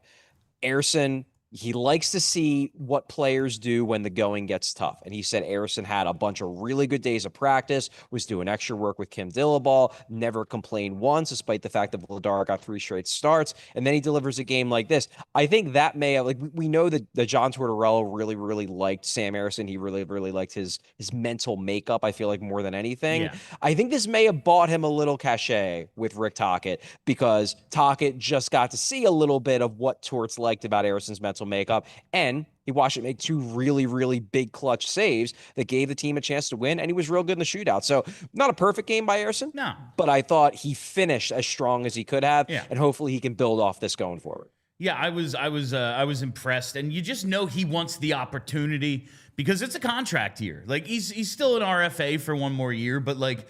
Ersson, he likes to see what players do when the going gets tough. And he said Ersson had a bunch of really good days of practice, was doing extra work with Kim Dillaball, never complained once, despite the fact that Vladar got 3 straight starts. And then he delivers a game like this. I think that may have, we know that John Tortorella really, really liked Sam Ersson. He really, really liked his mental makeup, I feel like, more than anything. Yeah. I think this may have bought him a little cachet with Rick Tocchet, because Tocchet just got to see a little bit of what Torts liked about Ersson's mental makeup, and he watched it make 2 really, really big clutch saves that gave the team a chance to win, and he was real good in the shootout. So not a perfect game by Ersson, no, but I thought he finished as strong as he could have, and hopefully he can build off this going forward. Yeah, I was impressed, and you just know he wants the opportunity because it's a contract year. Like he's still an RFA for 1 more year, but like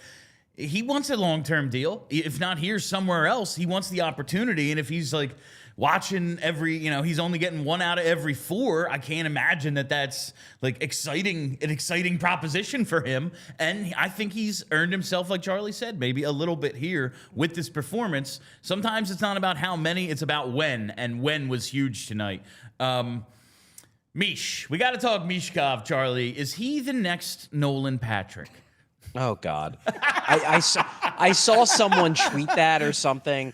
he wants a long-term deal. If not here, somewhere else. He wants the opportunity, and if he's like watching every, he's only getting 1 out of every 4. I can't imagine that that's like an exciting proposition for him. And I think he's earned himself, like Charlie said, maybe a little bit here with this performance. Sometimes it's not about how many, it's about when, and when was huge tonight. Mish, we got to talk Michkov, Charlie. Is he the next Nolan Patrick? Oh God, I saw someone tweet that or something.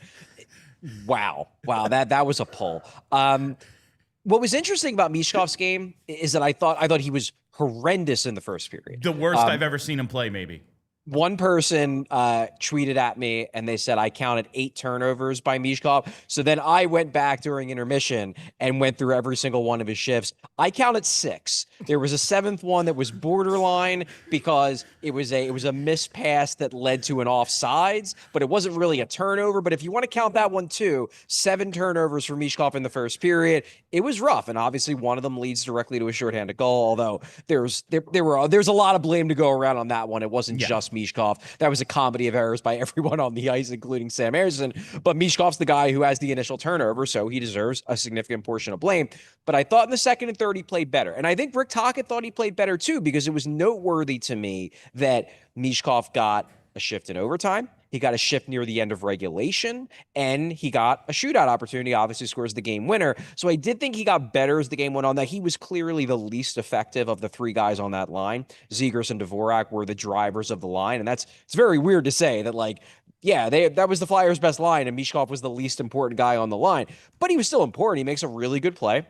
Wow, that was a pull. What was interesting about Michkov's game is that I thought he was horrendous in the first period. The worst I've ever seen him play, maybe. One person tweeted at me and they said I counted 8 turnovers by Michkov. So then I went back during intermission and went through every single one of his shifts. I counted 6. There was a 7th one that was borderline because it was a missed pass that led to an offsides, but it wasn't really a turnover. But if you want to count that one too, 7 turnovers for Michkov in the first period. It was rough, and obviously one of them leads directly to a shorthanded goal. Although there's a lot of blame to go around on that one. It wasn't just Michkov. That was a comedy of errors by everyone on the ice, including Sam Ersson. But Michkov's the guy who has the initial turnover, so he deserves a significant portion of blame. But I thought in the second and third he played better. And I think Rick Tocchet thought he played better too, because it was noteworthy to me that Michkov got a shift in overtime. He got a shift near the end of regulation, and he got a shootout opportunity, obviously scores the game winner. So I did think he got better as the game went on. That he was clearly the least effective of the 3 guys on that line. Zegras and Dvorak were the drivers of the line, and it's very weird to say that, like, yeah, that was the Flyers' best line, and Michkov was the least important guy on the line. But he was still important. He makes a really good play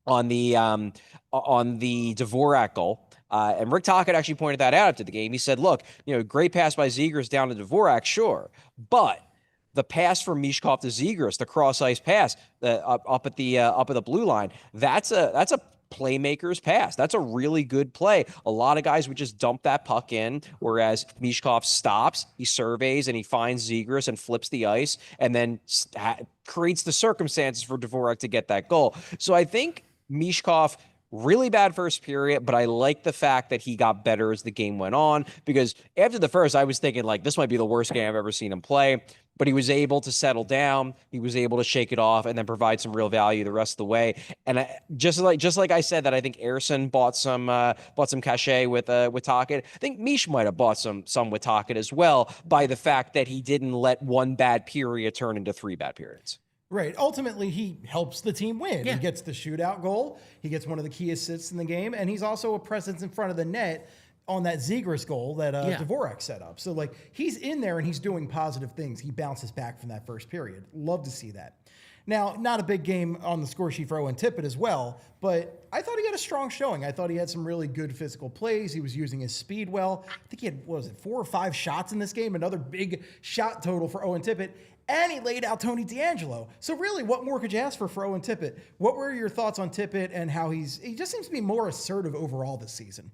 on the Dvorak goal. And Rick Tocchet actually pointed that out after the game. He said, look, great pass by Zegras down to Dvorak, sure. But the pass from Michkov to Zegras, the cross-ice pass up at the blue line, that's a playmaker's pass. That's a really good play. A lot of guys would just dump that puck in, whereas Michkov stops, he surveys, and he finds Zegras and flips the ice, and then creates the circumstances for Dvorak to get that goal. So I think Michkov, really bad first period, but I like the fact that he got better as the game went on, because after the first, I was thinking, like, this might be the worst game I've ever seen him play, but he was able to settle down. He was able to shake it off and then provide some real value the rest of the way. And just like I said, that I think Ersson bought some cachet with Tocchet. I think Mish might have bought some with Tocchet as well, by the fact that he didn't let one bad period turn into 3 bad periods. Right. Ultimately, he helps the team win. Yeah. He gets the shootout goal. He gets one of the key assists in the game, and he's also a presence in front of the net on that Zegras goal that Dvorak set up. So, like, he's in there and he's doing positive things. He bounces back from that first period. Love to see that. Now, not a big game on the score sheet for Owen Tippett as well, but I thought he had a strong showing. I thought he had some really good physical plays. He was using his speed well. I think he had, 4 or 5 shots in this game, another big shot total for Owen Tippett. And he laid out Tony DeAngelo. So really, what more could you ask for Owen Tippett? What were your thoughts on Tippett and how he just seems to be more assertive overall this season?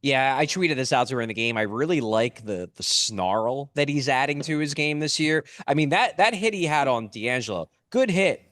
Yeah, I tweeted this out during the game. I really like the snarl that he's adding to his game this year. I mean, that hit he had on DeAngelo, good hit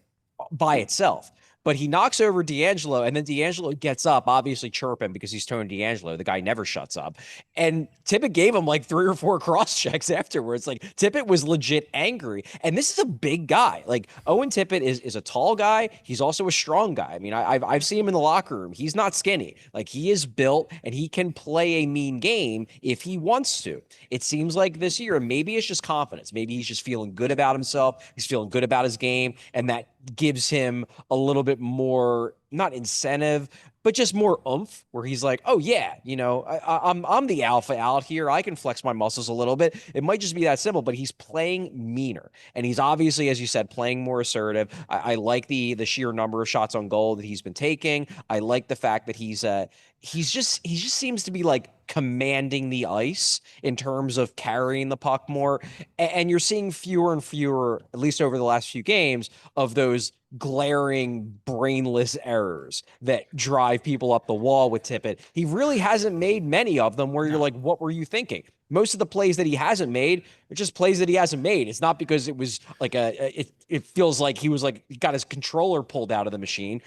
by itself. But he knocks over DeAngelo, and then DeAngelo gets up, obviously chirping because he's Tony DeAngelo. The guy never shuts up. And Tippett gave him like 3 or 4 cross checks afterwards. Like, Tippett was legit angry. And this is a big guy. Like, Owen Tippett is a tall guy. He's also a strong guy. I mean, I've seen him in the locker room. He's not skinny. Like, he is built, and he can play a mean game if he wants to. It seems like this year, maybe it's just confidence. Maybe he's just feeling good about himself. He's feeling good about his game, and that gives him a little bit more, not incentive, but just more oomph, where he's like, oh yeah, I'm the alpha out here. I can flex my muscles a little bit. It might just be that simple, but he's playing meaner. And he's obviously, as you said, playing more assertive. I like the sheer number of shots on goal that he's been taking. I like the fact that he just seems to be like commanding the ice in terms of carrying the puck more. And you're seeing fewer and fewer, at least over the last few games, of those glaring brainless errors that drive people up the wall with Tippett. He really hasn't made many of them where you're like, what were you thinking? Most of the plays that he hasn't made are just plays that he hasn't made. It's not because it was like it feels like he was like, he got his controller pulled out of the machine.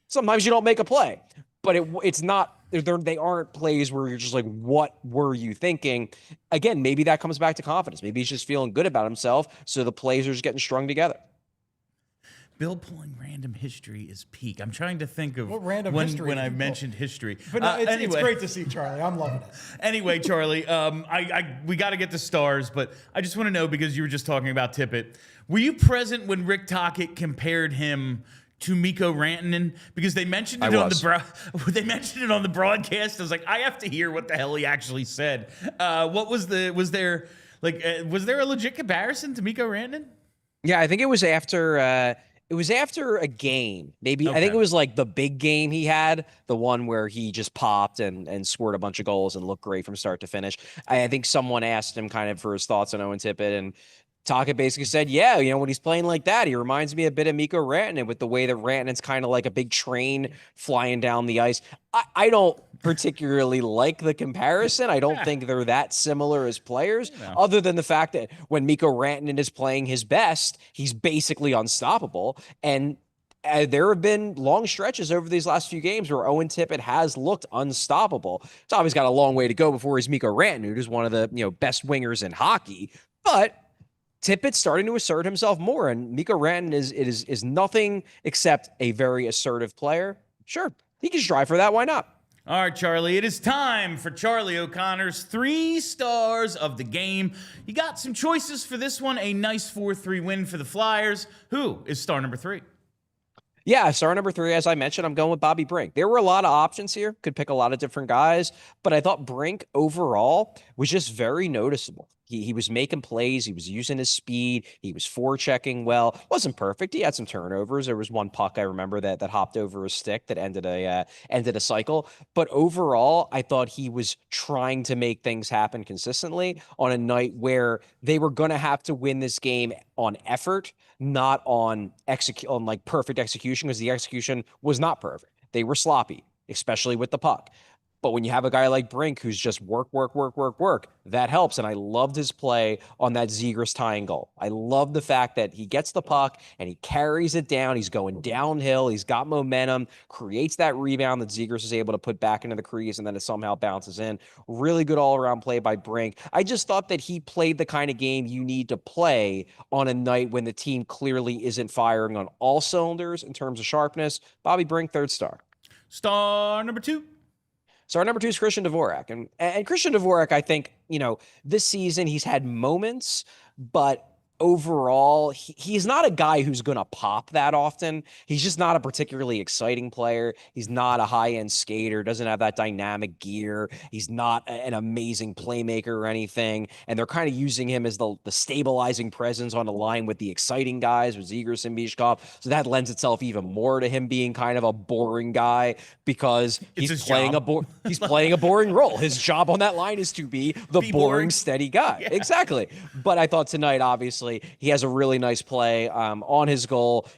Sometimes you don't make a play, but it's not, they aren't plays where you're just like, what were you thinking? Again, maybe that comes back to confidence. Maybe he's just feeling good about himself. So the plays are just getting strung together. Bill pulling random history is peak. I'm trying to think of when I mentioned history. But no, it's great to see, Charlie. I'm loving it. Anyway, Charlie, we got to get to stars, but I just want to know, because you were just talking about Tippett, were you present when Rick Tocchet compared him to Mikko Rantanen? Because they mentioned it on the broadcast. I was like, I have to hear what the hell he actually said. Was there a legit comparison to Mikko Rantanen? Yeah, I think it was after It was after a game. Maybe I Okay. think it was like the big game he had, the one where he just popped and scored a bunch of goals and looked great from start to finish. I think someone asked him kind of for his thoughts on Owen Tippett, and Taka basically said, yeah, when he's playing like that, he reminds me a bit of Mikko Rantanen with the way that Rantanen's kind of like a big train flying down the ice. I don't particularly like the comparison. I don't think they're that similar as players, other than the fact that when Mikko Rantanen is playing his best, he's basically unstoppable. And there have been long stretches over these last few games where Owen Tippett has looked unstoppable. It's obviously got a long way to go before he's Mikko Rantanen, who's one of the best wingers in hockey. But Tippett's starting to assert himself more, and Mikko Rantanen is nothing except a very assertive player. Sure, he can strive for that. Why not? All right, Charlie, it is time for Charlie O'Connor's 3 stars of the game. You got some choices for this one. A nice 4-3 win for the Flyers. Who is star number 3? Yeah, star number 3, as I mentioned, I'm going with Bobby Brink. There were a lot of options here. Could pick a lot of different guys, but I thought Brink overall was just very noticeable. He was making plays. He was using his speed. He was forechecking well. Wasn't perfect. He had some turnovers. There was one puck I remember that hopped over his stick that ended a cycle. But overall, I thought he was trying to make things happen consistently on a night where they were going to have to win this game on effort, not on perfect execution, because the execution was not perfect. They were sloppy, especially with the puck. But when you have a guy like Brink who's just work, that helps. And I loved his play on that Zegras tying goal. I love the fact that he gets the puck and he carries it down. He's going downhill. He's got momentum, creates that rebound that Zegras is able to put back into the crease, and then it somehow bounces in. Really good all-around play by Brink. I just thought that he played the kind of game you need to play on a night when the team clearly isn't firing on all cylinders in terms of sharpness. Bobby Brink, 3rd star. Star number 2. So our number 2 is Christian Dvorak. And Christian Dvorak, I think, this season he's had moments, but overall, he's not a guy who's going to pop that often. He's just not a particularly exciting player. He's not a high-end skater, doesn't have that dynamic gear. He's not an amazing playmaker or anything. And they're kind of using him as the stabilizing presence on the line with the exciting guys, with Zegras and Michkov. So that lends itself even more to him being kind of a boring guy, because he's playing a boring role. His job on that line is to be the boring, steady guy. Yeah. Exactly. But I thought tonight, obviously, he has a really nice play on his goal.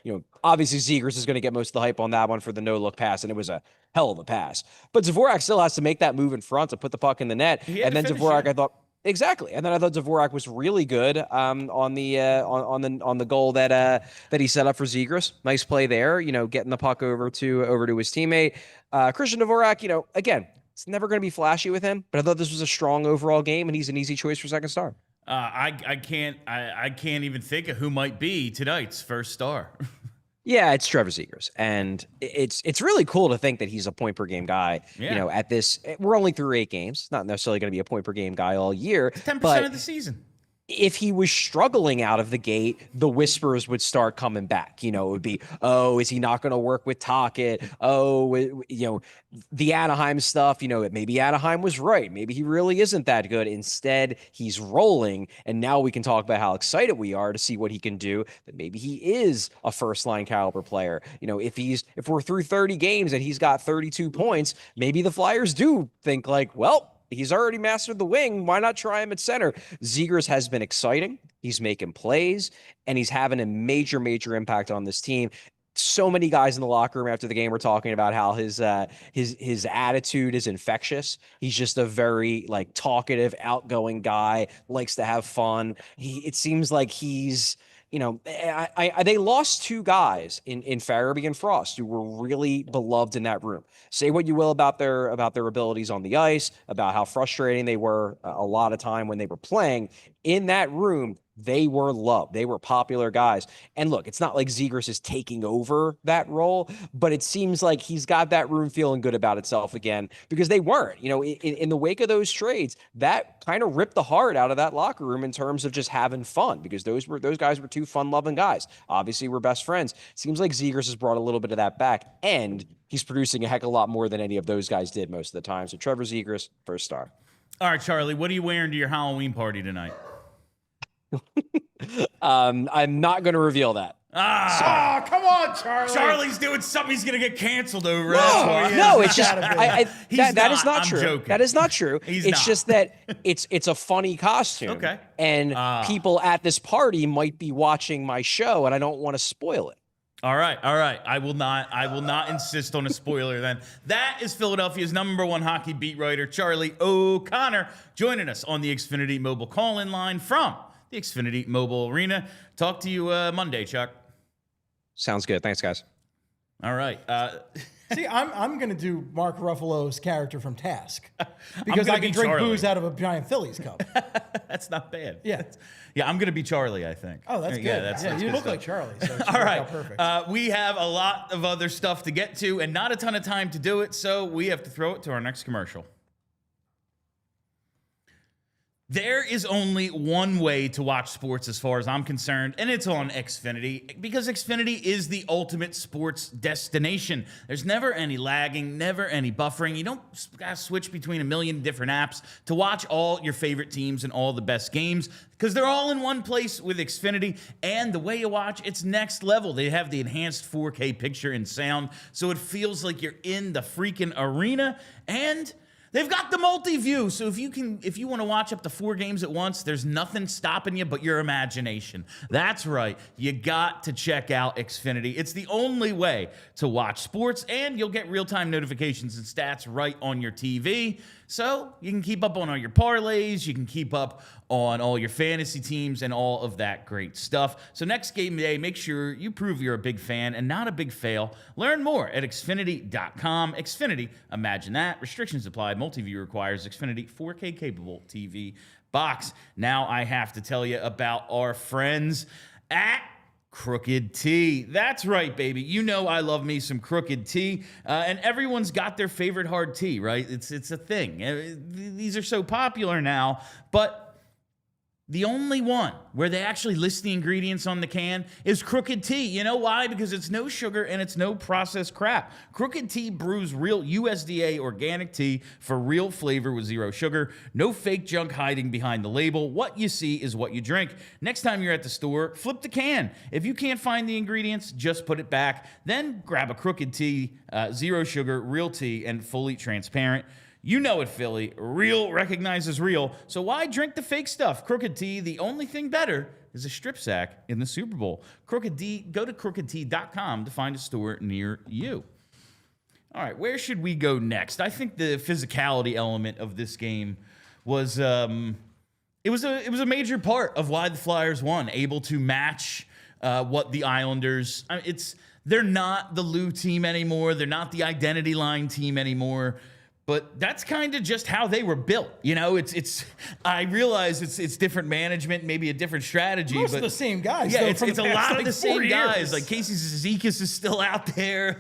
Obviously Zegras is going to get most of the hype on that one for the no-look pass, and it was a hell of a pass. But Dvorak still has to make that move in front to put the puck in the net. And then Dvorak, I thought, exactly. And then I thought Dvorak was really good on the goal that he set up for Zegras. Nice play there. Getting the puck over to his teammate. Christian Dvorak. Again, it's never going to be flashy with him, but I thought this was a strong overall game, and he's an easy choice for 2nd star. I can't even think of who might be tonight's 1st star. Yeah, it's Trevor Zegras, and it's really cool to think that he's a point per game guy. Yeah. At this, we're only through 8 games. Not necessarily going to be a point per game guy all year. 10% of the season. If he was struggling out of the gate, the whispers would start coming back. It would be, oh, is he not going to work with Tocchet? Oh, the Anaheim stuff, maybe Anaheim was right. Maybe he really isn't that good. Instead, he's rolling. And now we can talk about how excited we are to see what he can do, that maybe he is a first-line caliber player. If we're through 30 games and he's got 32 points, maybe the Flyers do think like, well, he's already mastered the wing. Why not try him at center? Zegras has been exciting. He's making plays, and he's having a major, major impact on this team. So many guys in the locker room after the game were talking about how his attitude is infectious. He's just a very talkative, outgoing guy, likes to have fun. It seems like he's they lost 2 guys in Farabee and Frost who were really beloved in that room. Say what you will about their abilities on the ice, about how frustrating they were a lot of time when they were playing. In that room, they were loved. They were popular guys. And look, it's not like Zegras is taking over that role, but it seems like he's got that room feeling good about itself again, because they weren't. In the wake of those trades, that kind of ripped the heart out of that locker room in terms of just having fun, because those guys were 2 fun-loving guys. Obviously, we're best friends. Seems like Zegras has brought a little bit of that back, and he's producing a heck of a lot more than any of those guys did most of the time. So Trevor Zegras, 1st star. All right, Charlie, what are you wearing to your Halloween party tonight? I'm not going to reveal that. Oh, come on, Charlie. Charlie's doing something he's going to get canceled over. No, it's just He's that is not I'm true. joking. That is not true. He's it's not. just that it's a funny costume. Okay. And people at this party might be watching my show, and I don't want to spoil it. All right. I will not insist on a spoiler then. That is Philadelphia's #1 hockey beat writer, Charlie O'Connor, joining us on the Xfinity Mobile call-in line from the Xfinity Mobile Arena. Talk to you Monday, Chuck. Sounds good. Thanks, guys. All right. See, I'm going to do Mark Ruffalo's character from Task because I can drink Charlie. booze out of a giant Phillies cup. That's not bad. Yeah. Yeah, I'm going to be Charlie, I think. Oh, that's good. Yeah, that's you good look stuff. like Charlie. So it should All work right. out perfect. We have a lot of other stuff to get to and not a ton of time to do it, so we have to throw it to our next commercial. There is only one way to watch sports as far as I'm concerned, and it's on Xfinity, because Xfinity is the ultimate sports destination. There's never any lagging, never any buffering. You don't gotta switch between a million different apps to watch all your favorite teams and all the best games, because they're all in one place with Xfinity, and the way you watch, it's next level. They have the enhanced 4K picture and sound, so it feels like you're in the freaking arena, and they've got the multi-view, so if you want to watch up to 4 games at once, there's nothing stopping you but your imagination. That's right. You got to check out Xfinity. It's the only way to watch sports, and you'll get real-time notifications and stats right on your TV. So you can keep up on all your parlays, you can keep up on all your fantasy teams and all of that great stuff. So next game day, make sure you prove you're a big fan and not a big fail. Learn more at Xfinity.com. Xfinity, imagine that. Restrictions apply. Multi-view requires Xfinity 4K capable TV box. Now I have to tell you about our friends at Crooked Tea. That's right, baby. You know I love me some Crooked Tea, and everyone's got their favorite hard tea, right? It's a thing. These are so popular now, but the only one where they actually list the ingredients on the can is Crooked Tea. You know why? Because it's no sugar and it's no processed crap. Crooked Tea brews real USDA organic tea for real flavor with 0 sugar. No fake junk hiding behind the label. What you see is what you drink. Next time you're at the store, flip the can. If you can't find the ingredients, just put it back. Then grab a Crooked Tea, 0 sugar, real tea, and fully transparent. You know it, Philly. Real recognizes real. So why drink the fake stuff? Crooked Tea, the only thing better is a strip sack in the Super Bowl. Crooked Tea, go to crookedtea.com to find a store near you. All right, where should we go next? I think the physicality element of this game was it was a major part of why the Flyers won, able to match what the Islanders. They're not the Lou team anymore. They're not the identity line team anymore. But that's kind of just how they were built. You know, I realize it's different management, maybe a different strategy. Most but of the same guys. Yeah, though, it's from a the past, lot of like, the same 4 guys. years. Like Casey Zizekas is still out there.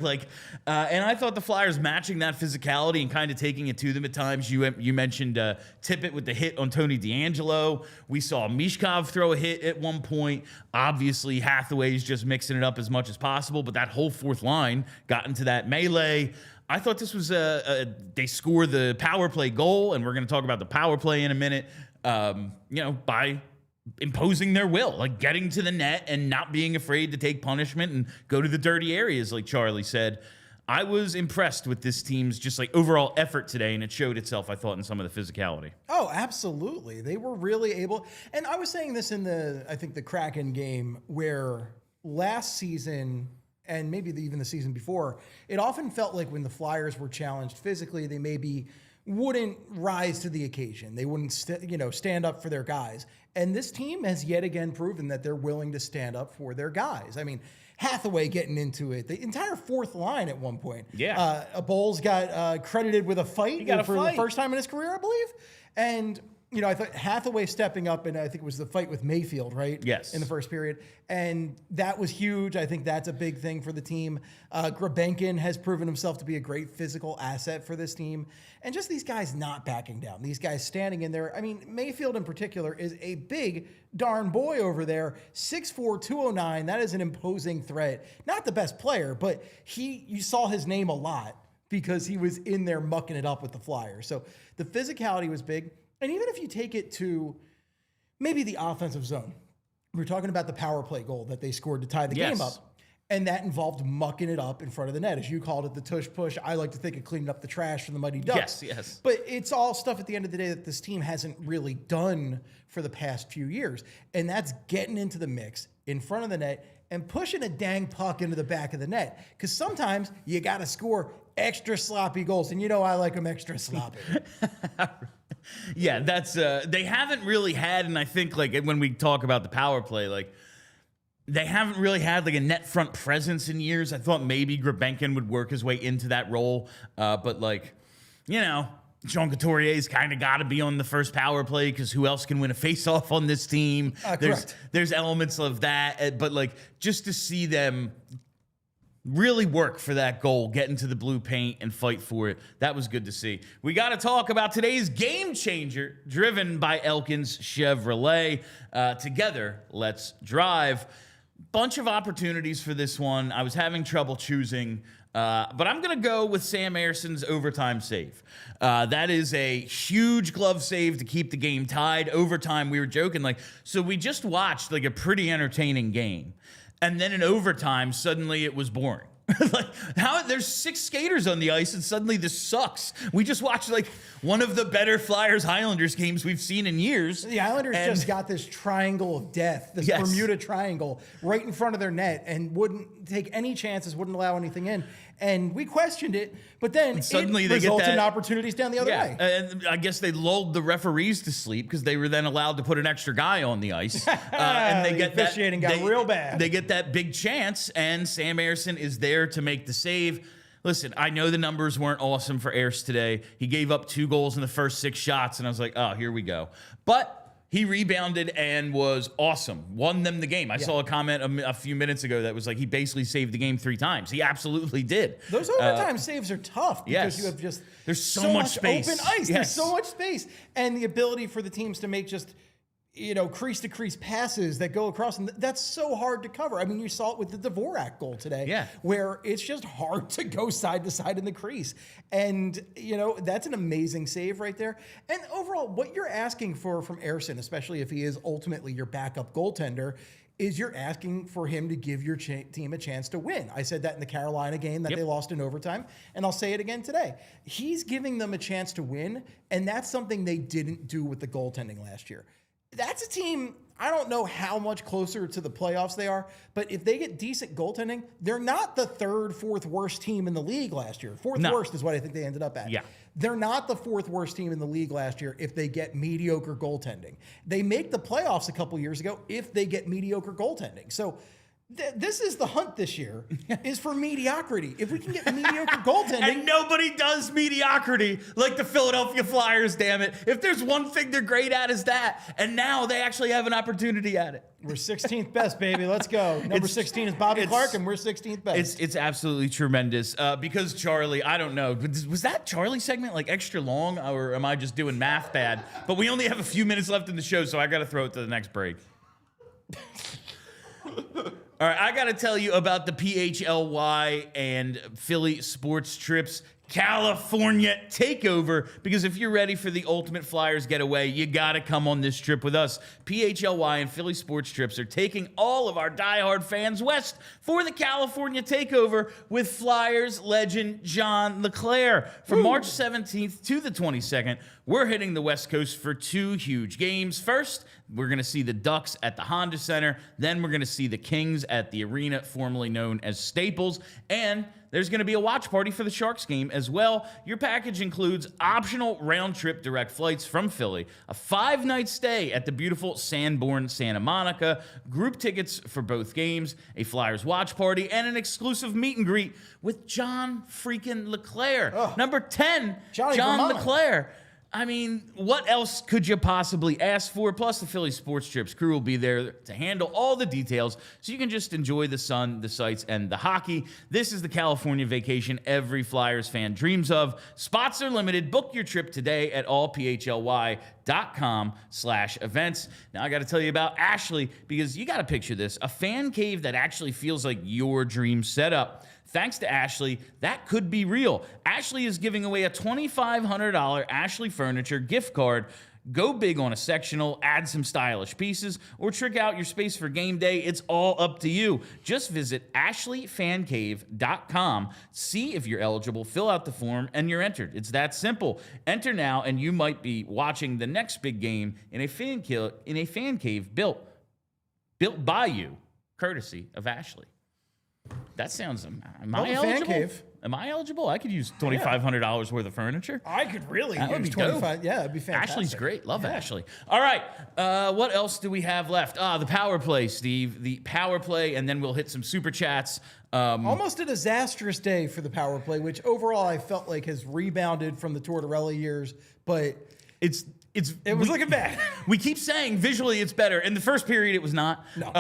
And I thought the Flyers matching that physicality and kind of taking it to them at times. You mentioned Tippett with the hit on Tony DeAngelo. We saw Michkov throw a hit at one point. Obviously, Hathaway's just mixing it up as much as possible. But that whole fourth line got into that melee. I thought this was they score the power play goal, and we're going to talk about the power play in a minute, by imposing their will, like getting to the net and not being afraid to take punishment and go to the dirty areas, like Charlie said. I was impressed with this team's just like overall effort today, and it showed itself, I thought, in some of the physicality. Oh, absolutely. They were really able. And I was saying this in I think the Kraken game, where last season – and maybe even the season before, it often felt like when the Flyers were challenged physically, they maybe wouldn't rise to the occasion. They wouldn't, stand up for their guys. And this team has yet again proven that they're willing to stand up for their guys. I mean, Hathaway getting into it, the entire fourth line at one point. Yeah. Bowles got credited with a fight the first time in his career, I believe. And I thought Hathaway stepping up, and I think it was the fight with Mayfield, right? Yes. In the first period. And that was huge. I think that's a big thing for the team. Grabenkin has proven himself to be a great physical asset for this team. And just these guys not backing down. These guys standing in there. I mean, Mayfield in particular is a big darn boy over there. 6'4", 209. That is an imposing threat. Not the best player, but you saw his name a lot because he was in there mucking it up with the Flyers. So the physicality was big. And even if you take it to maybe the offensive zone, we're talking about the power play goal that they scored to tie the Yes. game up. And that involved mucking it up in front of the net. As you called it, the tush push. I like to think of cleaning up the trash from the Mighty Ducks. Yes. But it's all stuff at the end of the day that this team hasn't really done for the past few years. And that's getting into the mix in front of the net and pushing a dang puck into the back of the net. Because sometimes you got to score extra sloppy goals. And you know I like them extra sloppy. Yeah, that's they haven't really had, and I think like when we talk about the power play, like they haven't really had like a net front presence in years. I thought maybe Grebenkin would work his way into that role, but like, you know, Jean Couturier's kind of got to be on the first power play because who else can win a face-off on this team? Correct. There's elements of that, but like just to see them really work for that goal, get into the blue paint and fight for it. That was good to see. We got to talk about today's game changer, driven by Elkins Chevrolet. Together, let's drive. Bunch of opportunities for this one. I was having trouble choosing, but I'm going to go with Sam Ersson's overtime save. That is a huge glove save to keep the game tied. Overtime, we were joking, like, so we just watched like a pretty entertaining game. And then in overtime, suddenly it was boring. Like, how there's 6 skaters on the ice and suddenly this sucks. We just watched like one of the better Flyers Highlanders games we've seen in years. The Islanders just got this triangle of death, this Bermuda Triangle right in front of their net and wouldn't take any chances, wouldn't allow anything in. And we questioned it, but then suddenly it resulted in opportunities down the other way. And I guess they lulled the referees to sleep because they were then allowed to put an extra guy on the ice. And they get officiating got real bad. They get that big chance, and Sam Ersson is there to make the save. Listen, I know the numbers weren't awesome for Ers today. He gave up 2 goals in the first 6 shots, and I was like, oh, here we go. But he rebounded and was awesome. Won them the game. I saw a comment a few minutes ago that was like he basically saved the game 3 times. He absolutely did. Those overtime saves are tough because you have just there's so much space. Open ice. There's so much space. And the ability for the teams to make just, you know, crease to crease passes that go across. And that's so hard to cover. I mean, you saw it with the Dvorak goal today, where it's just hard to go side to side in the crease. And, you know, that's an amazing save right there. And overall, what you're asking for from Ersson, especially if he is ultimately your backup goaltender, is you're asking for him to give your team a chance to win. I said that in the Carolina game that they lost in overtime, and I'll say it again today. He's giving them a chance to win, and that's something they didn't do with the goaltending last year. That's a team, I don't know how much closer to the playoffs they are, but if they get decent goaltending, they're not the 3rd, 4th worst team in the league last year. 4th worst is what I think they ended up at. Yeah. They're not the 4th worst team in the league last year if they get mediocre goaltending. They make the playoffs a couple years ago if they get mediocre goaltending. So this is the hunt this year, is for mediocrity. If we can get mediocre goaltending. And nobody does mediocrity like the Philadelphia Flyers, damn it. If there's one thing they're great at is that. And now they actually have an opportunity at it. We're 16th best, baby. Let's go. Number 16 is Bobby Clark, and we're 16th best. It's absolutely tremendous. Because Charlie, I don't know, was that Charlie segment like extra long, or am I just doing math bad? But we only have a few minutes left in the show, so I got to throw it to the next break. All right, I got to tell you about the PHLY and Philly Sports Trips California takeover, because if you're ready for the ultimate Flyers getaway, you got to come on this trip with us. PHLY and Philly Sports Trips are taking all of our diehard fans west for the California takeover with Flyers legend John LeClair. From March 17th to the 22nd, we're hitting the West Coast for 2 huge games. First, we're going to see the Ducks at the Honda Center. Then we're going to see the Kings at the arena formerly known as Staples. And there's going to be a watch party for the Sharks game as well. Your package includes optional round-trip direct flights from Philly, a 5-night stay at the beautiful Sanborn Santa Monica, group tickets for both games, a Flyers watch party, and an exclusive meet and greet with John freaking LeClair. Number 10, John LeClair. I mean, what else could you possibly ask for? Plus, the Philly Sports Trips crew will be there to handle all the details so you can just enjoy the sun, the sights, and the hockey. This is the California vacation every Flyers fan dreams of. Spots are limited. Book your trip today at allphly.com/events. Now, I got to tell you about Ashley, because you got to picture this, a fan cave that actually feels like your dream setup. Thanks to Ashley, that could be real. Ashley is giving away a $2,500 Ashley Furniture gift card. Go big on a sectional, add some stylish pieces, or trick out your space for game day. It's all up to you. Just visit ashleyfancave.com, see if you're eligible, fill out the form, and you're entered. It's that simple. Enter now, and you might be watching the next big game in a fan cave built by you, courtesy of Ashley. That sounds. Am I eligible? Fan cave. Am I eligible? I could use $2,500 worth of furniture. I could really That would use be dope. 25. Yeah, it'd be fantastic. Ashley's great. Love Ashley. All right. What else do we have left? The power play, Steve. The power play, and then we'll hit some super chats. Almost a disastrous day for the power play, which overall I felt like has rebounded from the Tortorella years, but It was looking bad. We keep saying visually it's better. In the first period, it was not. No.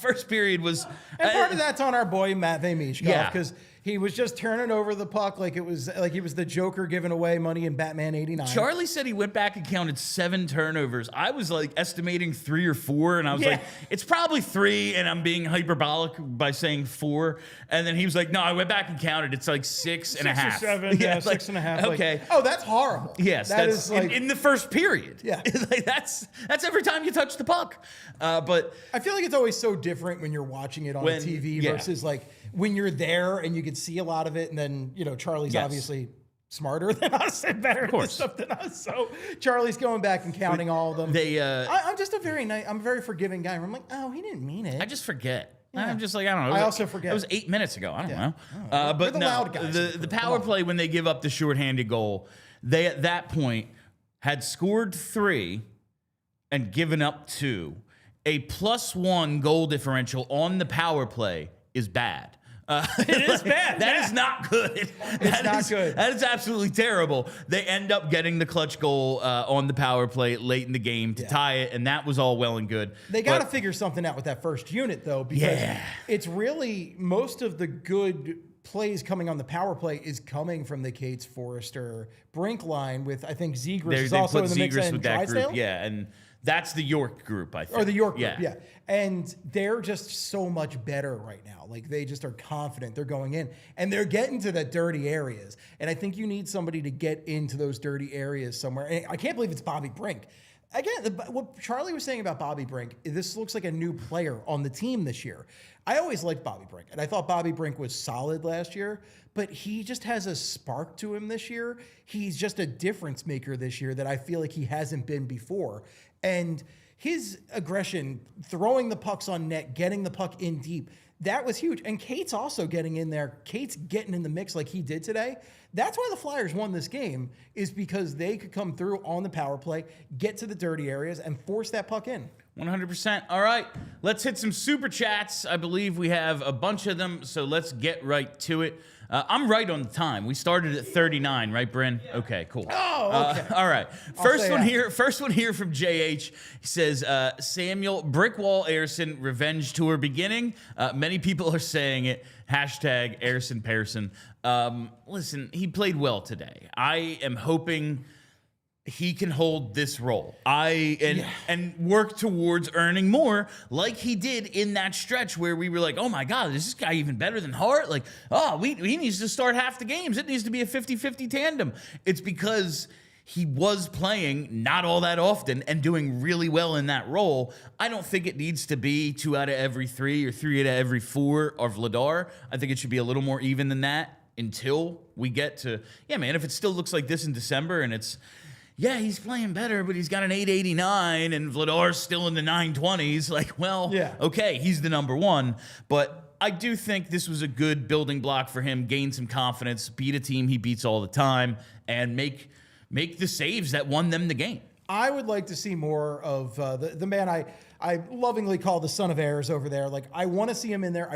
First period was. And part of that's on our boy Matvei Michkov, Yeah. because he was just turning over the puck like it was like he was the Joker giving away money in Batman '89. Charlie said he went back and counted 7 turnovers. I was like estimating 3 or 4, and I was Yeah. like, it's probably 3, and I'm being hyperbolic by saying 4. And then he was like, no, I went back and counted. It's like 6 and a half. 6 or 7, yeah, it's like, 6.5. Okay. Like, oh, that's horrible. Yes, that that's is like, in the first period. Yeah. Like, that's every time you touch the puck. But I feel like it's always so different when you're watching it on When- TV yeah. versus like when you're there and you can see a lot of it, and then Charlie's Yes. obviously smarter than us and better at this stuff than us. So Charlie's going back and counting all of them. I'm just I'm a very forgiving guy. I'm like, oh, he didn't mean it. I just forget. Yeah. I'm just like, I don't know. I also forget. It was 8 minutes ago. I don't know. We're But the no, loud guys in the the group. power Come on. play, when they give up the shorthanded goal, they at that point had scored 3 and given up 2. A +1 goal differential on the power play is bad. It is bad. That is not good. That not is good. That is absolutely terrible. They end up getting the clutch goal on the power play late in the game to tie it, and that was all well and good. They got to But- figure something out with that first unit, though, because it's really most of the good plays coming on the power play is coming from the Cates, Forrester, Brink line with, I think, Zegras is they also put in the mix Zegras and with that Drysdale? group, yeah, and that's the York group, I think. Or the York group, yeah. And they're just so much better right now. Like, they just are confident. They're going in. And they're getting to the dirty areas. And I think you need somebody to get into those dirty areas somewhere. And I can't believe it's Bobby Brink. Again, what Charlie was saying about Bobby Brink, this looks like a new player on the team this year. I always liked Bobby Brink, and I thought Bobby Brink was solid last year, but he just has a spark to him this year. He's just a difference maker this year that I feel like he hasn't been before. And his aggression, throwing the pucks on net, getting the puck in deep, that was huge. And Cates also getting in there. Cates getting in the mix like he did today. That's why the Flyers won this game, is because they could come through on the power play, get to the dirty areas, and force that puck in. 100%. All right, let's hit some super chats. I believe we have a bunch of them, so let's get right to it. I'm right on the time. We started at 39, right, Bryn? Yeah. Okay, cool. Oh, okay. All right. First one here from JH. He says, Samuel, Brickwall Ersson revenge tour beginning. Many people are saying it. Hashtag Ersson Pearson. Listen, he played well today. I am hoping he can hold this role and work towards earning more, like he did in that stretch where we were like, oh my God, is this guy even better than Hart? Like, he needs to start half the games. It needs to be a 50-50 tandem. It's because he was playing not all that often and doing really well in that role. I don't think it needs to be 2 out of every 3 or 3 out of every 4 of Vladar. I think it should be a little more even than that until we get to, if it still looks like this in December and it's, he's playing better, but he's got an 889 and Vladar's still in the 920s. Like, okay, he's the number 1. But I do think this was a good building block for him, gain some confidence, beat a team he beats all the time, and make the saves that won them the game. I would like to see more of the man I lovingly call the son of Ayers over there. Like, I want to see him in there.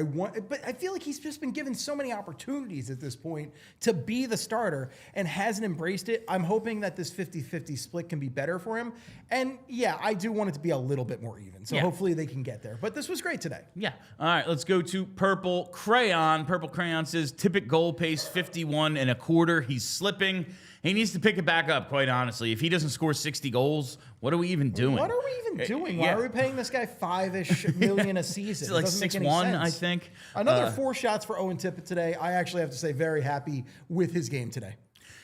But I feel like he's just been given so many opportunities at this point to be the starter and hasn't embraced it. I'm hoping that this 50-50 split can be better for him. And I do want it to be a little bit more even. So hopefully they can get there. But this was great today. Yeah. All right, let's go to Purple Crayon. Purple Crayon says, typical goal pace 51.25. He's slipping. He needs to pick it back up, quite honestly. If he doesn't score 60 goals, what are we even doing? What are we even doing? Why are we paying this guy $5-ish million a season? It's like 6-1, I think. Another 4 shots for Owen Tippett today. I actually have to say very happy with his game today.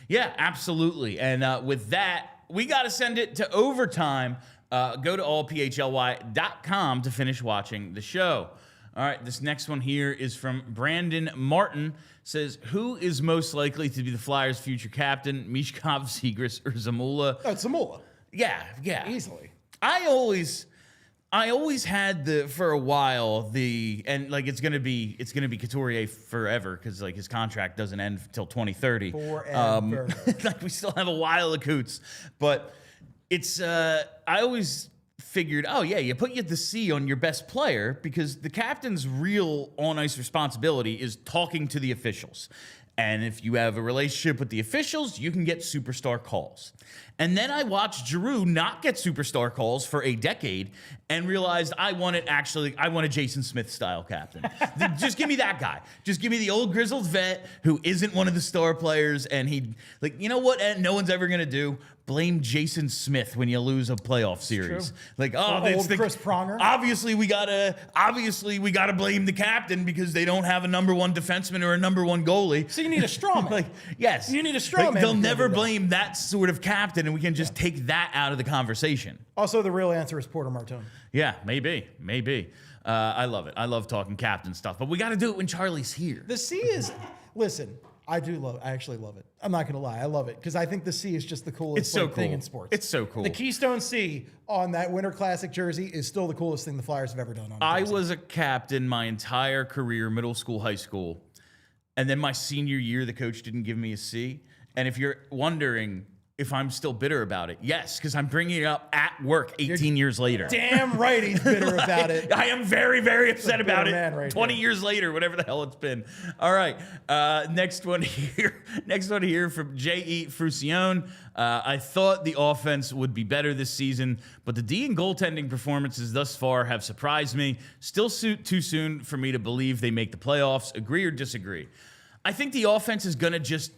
Yeah, absolutely. And with that, we got to send it to overtime. Go to allphly.com to finish watching the show. All right, this next one here is from Brandon Martin. Says, who is most likely to be the Flyers' future captain, Michkov, Zegras, or Zamula? Oh, it's Zamula. Yeah. Easily. I always had for a while and like it's gonna be Couturier forever because like his contract doesn't end until 2030. Forever. Like we still have a while of Coots, but it's I always figured, oh yeah, you put the C on your best player because the captain's real on-ice responsibility is talking to the officials. And if you have a relationship with the officials, you can get superstar calls. And then I watched Giroux not get superstar calls for a decade and realized I want a Jason Smith style captain. Just give me that guy. Just give me the old grizzled vet who isn't one of the star players. And you know what no one's ever going to do? Blame Jason Smith when you lose a playoff series. Like, old Chris Pronger. Obviously we gotta blame the captain because they don't have a number one defenseman or a number one goalie. So you need a straw man. Yes. You need a straw man. They'll never blame that sort of captain, and we can just take that out of the conversation. Also, the real answer is Porter Martone. Yeah, maybe. I love it. I love talking captain stuff, but we got to do it when Charlie's here. The C is, listen, I actually love it. I'm not going to lie. I love it because I think the C is just the coolest thing in sports. It's so cool. The Keystone C on that Winter Classic jersey is still the coolest thing the Flyers have ever done on a jersey. I was a captain my entire career, middle school, high school, and then my senior year, the coach didn't give me a C. And if you're wondering if I'm still bitter about it, yes, because I'm bringing it up at work 18 years later. Damn right he's bitter about it. I am very, very upset about it. Right 20 there. years later, whatever the hell it's been. All right, next one here from J.E. Frucione. I thought the offense would be better this season, but the D and goaltending performances thus far have surprised me. Still too soon for me to believe they make the playoffs. Agree or disagree? I think the offense is going to just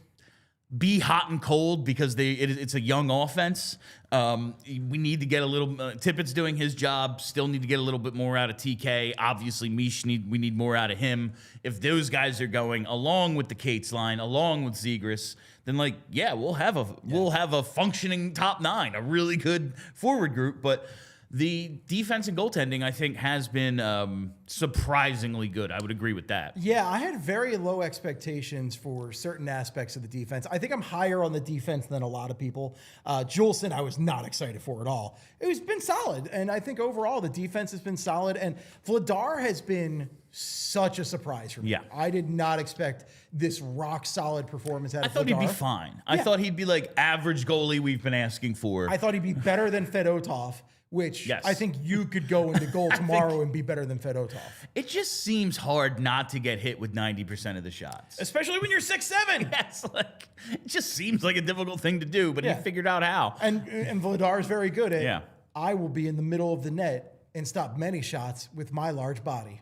be hot and cold because it's a young offense. We need to get a little. Tippett's doing his job. Still need to get a little bit more out of TK. Obviously, we need more out of him. If those guys are going along with the Cates line, along with Zegras, then we'll have a functioning top nine, a really good forward group. But the defense and goaltending, I think, has been surprisingly good. I would agree with that. Yeah, I had very low expectations for certain aspects of the defense. I think I'm higher on the defense than a lot of people. Juleson, I was not excited for at all. It's been solid, and I think overall the defense has been solid, and Vladar has been such a surprise for me. Yeah. I did not expect this rock-solid performance out of Vladar. I thought he'd be fine. I thought he'd be like average goalie we've been asking for. I thought he'd be better than Fedotov, which I think you could go into goal tomorrow and be better than Fedotov. It just seems hard not to get hit with 90% of the shots. Especially when you're 6'7". Yes, it just seems like a difficult thing to do, but he figured out how. And Vladar is very good at Yeah. I will be in the middle of the net and stop many shots with my large body.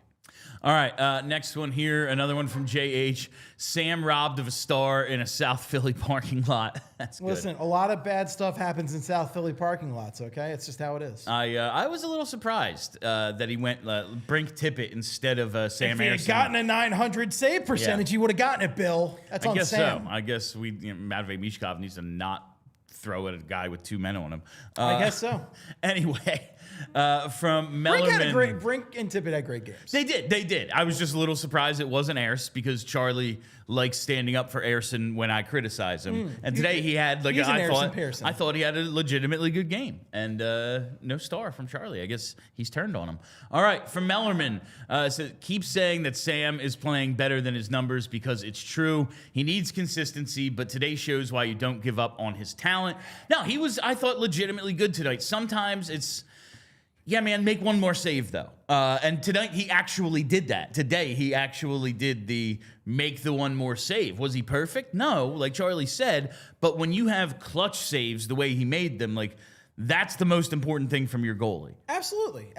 All right, next one here, another one from JH. Sam robbed of a star in a South Philly parking lot. That's good. Listen, a lot of bad stuff happens in South Philly parking lots, okay? It's just how it is. I was a little surprised that he went Brink Tippett instead of Sam If he had Ersson. gotten a 900 save percentage, he would have gotten it, Bill. That's on guess Sam. so. I guess Matvei Michkov needs to not throw at a guy with two men on him. I guess so. Anyway, from Mellerman. Brink and Tippett had great games. They did. I was just a little surprised it wasn't Ayers because Charlie likes standing up for Ersson when I criticize him. And today he had I thought he had a legitimately good game. And no star from Charlie. I guess he's turned on him. All right, from Mellerman. Keep saying that Sam is playing better than his numbers because it's true. He needs consistency, but today shows why you don't give up on his talent. No, he was, I thought, legitimately good tonight. Sometimes it's, yeah, man, make one more save, though. And tonight, he actually did that. Today, he actually did the make the one more save. Was he perfect? No, like Charlie said. But when you have clutch saves the way he made them, that's the most important thing from your goalie. Absolutely.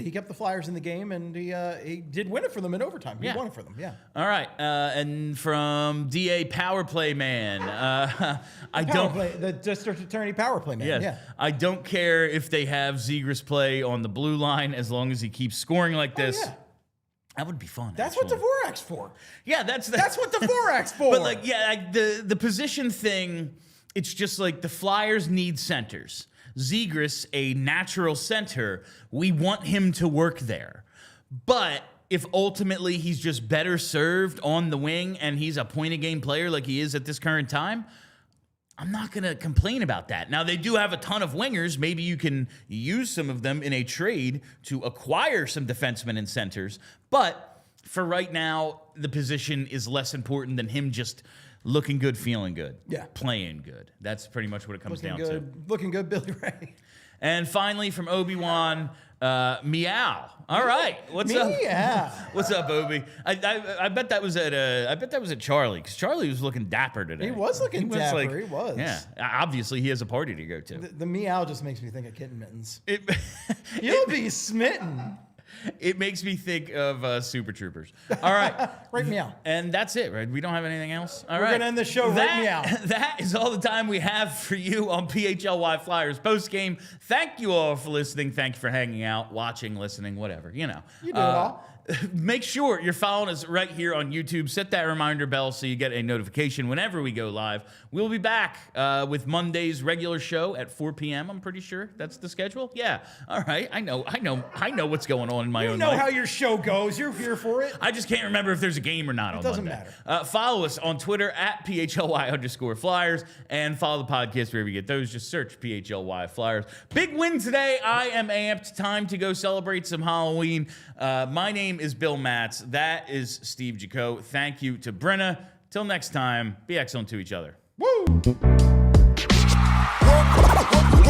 He kept the Flyers in the game, and he did win it for them in overtime. He won it for them, All right, and from DA Power Play Man, the district attorney power play man. Yes. I don't care if they have Zegras play on the blue line as long as he keeps scoring like this. That would be fun. That's what Dvorak's for. Yeah, that's what Dvorak's for. But the position thing it's just like the Flyers need centers. Zegras, a natural center, we want him to work there. But if ultimately he's just better served on the wing and he's a point-a-game player like he is at this current time, I'm not going to complain about that. Now, they do have a ton of wingers. Maybe you can use some of them in a trade to acquire some defensemen and centers. But for right now, the position is less important than him just looking good, feeling good, playing good. That's pretty much what it comes down to. Looking good, Billy Ray. And finally, from Obi-Wan, meow. All right, what's up? Meow. What's up, Obi? I bet that was at Charlie, because Charlie was looking dapper today. He was looking dapper. Like, he was. Yeah, obviously he has a party to go to. The meow just makes me think of kitten mittens. It, You'll be smitten. It makes me think of Super Troopers. All right. Right meow. And that's it, right? We don't have anything else? All We're right. going to end the show right meow. That is all the time we have for you on PHLY Flyers postgame. Thank you all for listening. Thank you for hanging out, watching, listening, whatever. You know. You do it all. Make sure you're following us right here on YouTube. Set that reminder bell so you get a notification whenever we go live. We'll be back with Monday's regular show at 4 p.m. I'm pretty sure that's the schedule. Yeah. All right. I know what's going on in my own life. You know how your show goes. You're here for it. I just can't remember if there's a game or not on doesn't Monday. matter. Follow us on Twitter at PHLY_Flyers and follow the podcast wherever you get those. Just search PHLY Flyers. Big win today. I am amped. Time to go celebrate some Halloween. My name is Bill Matz. That is Steve Jaco. Thank you to Brenna. Till next time, be excellent to each other. Woo! We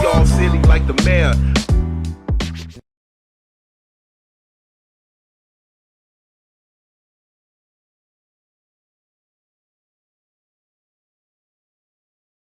all silly like the mayor.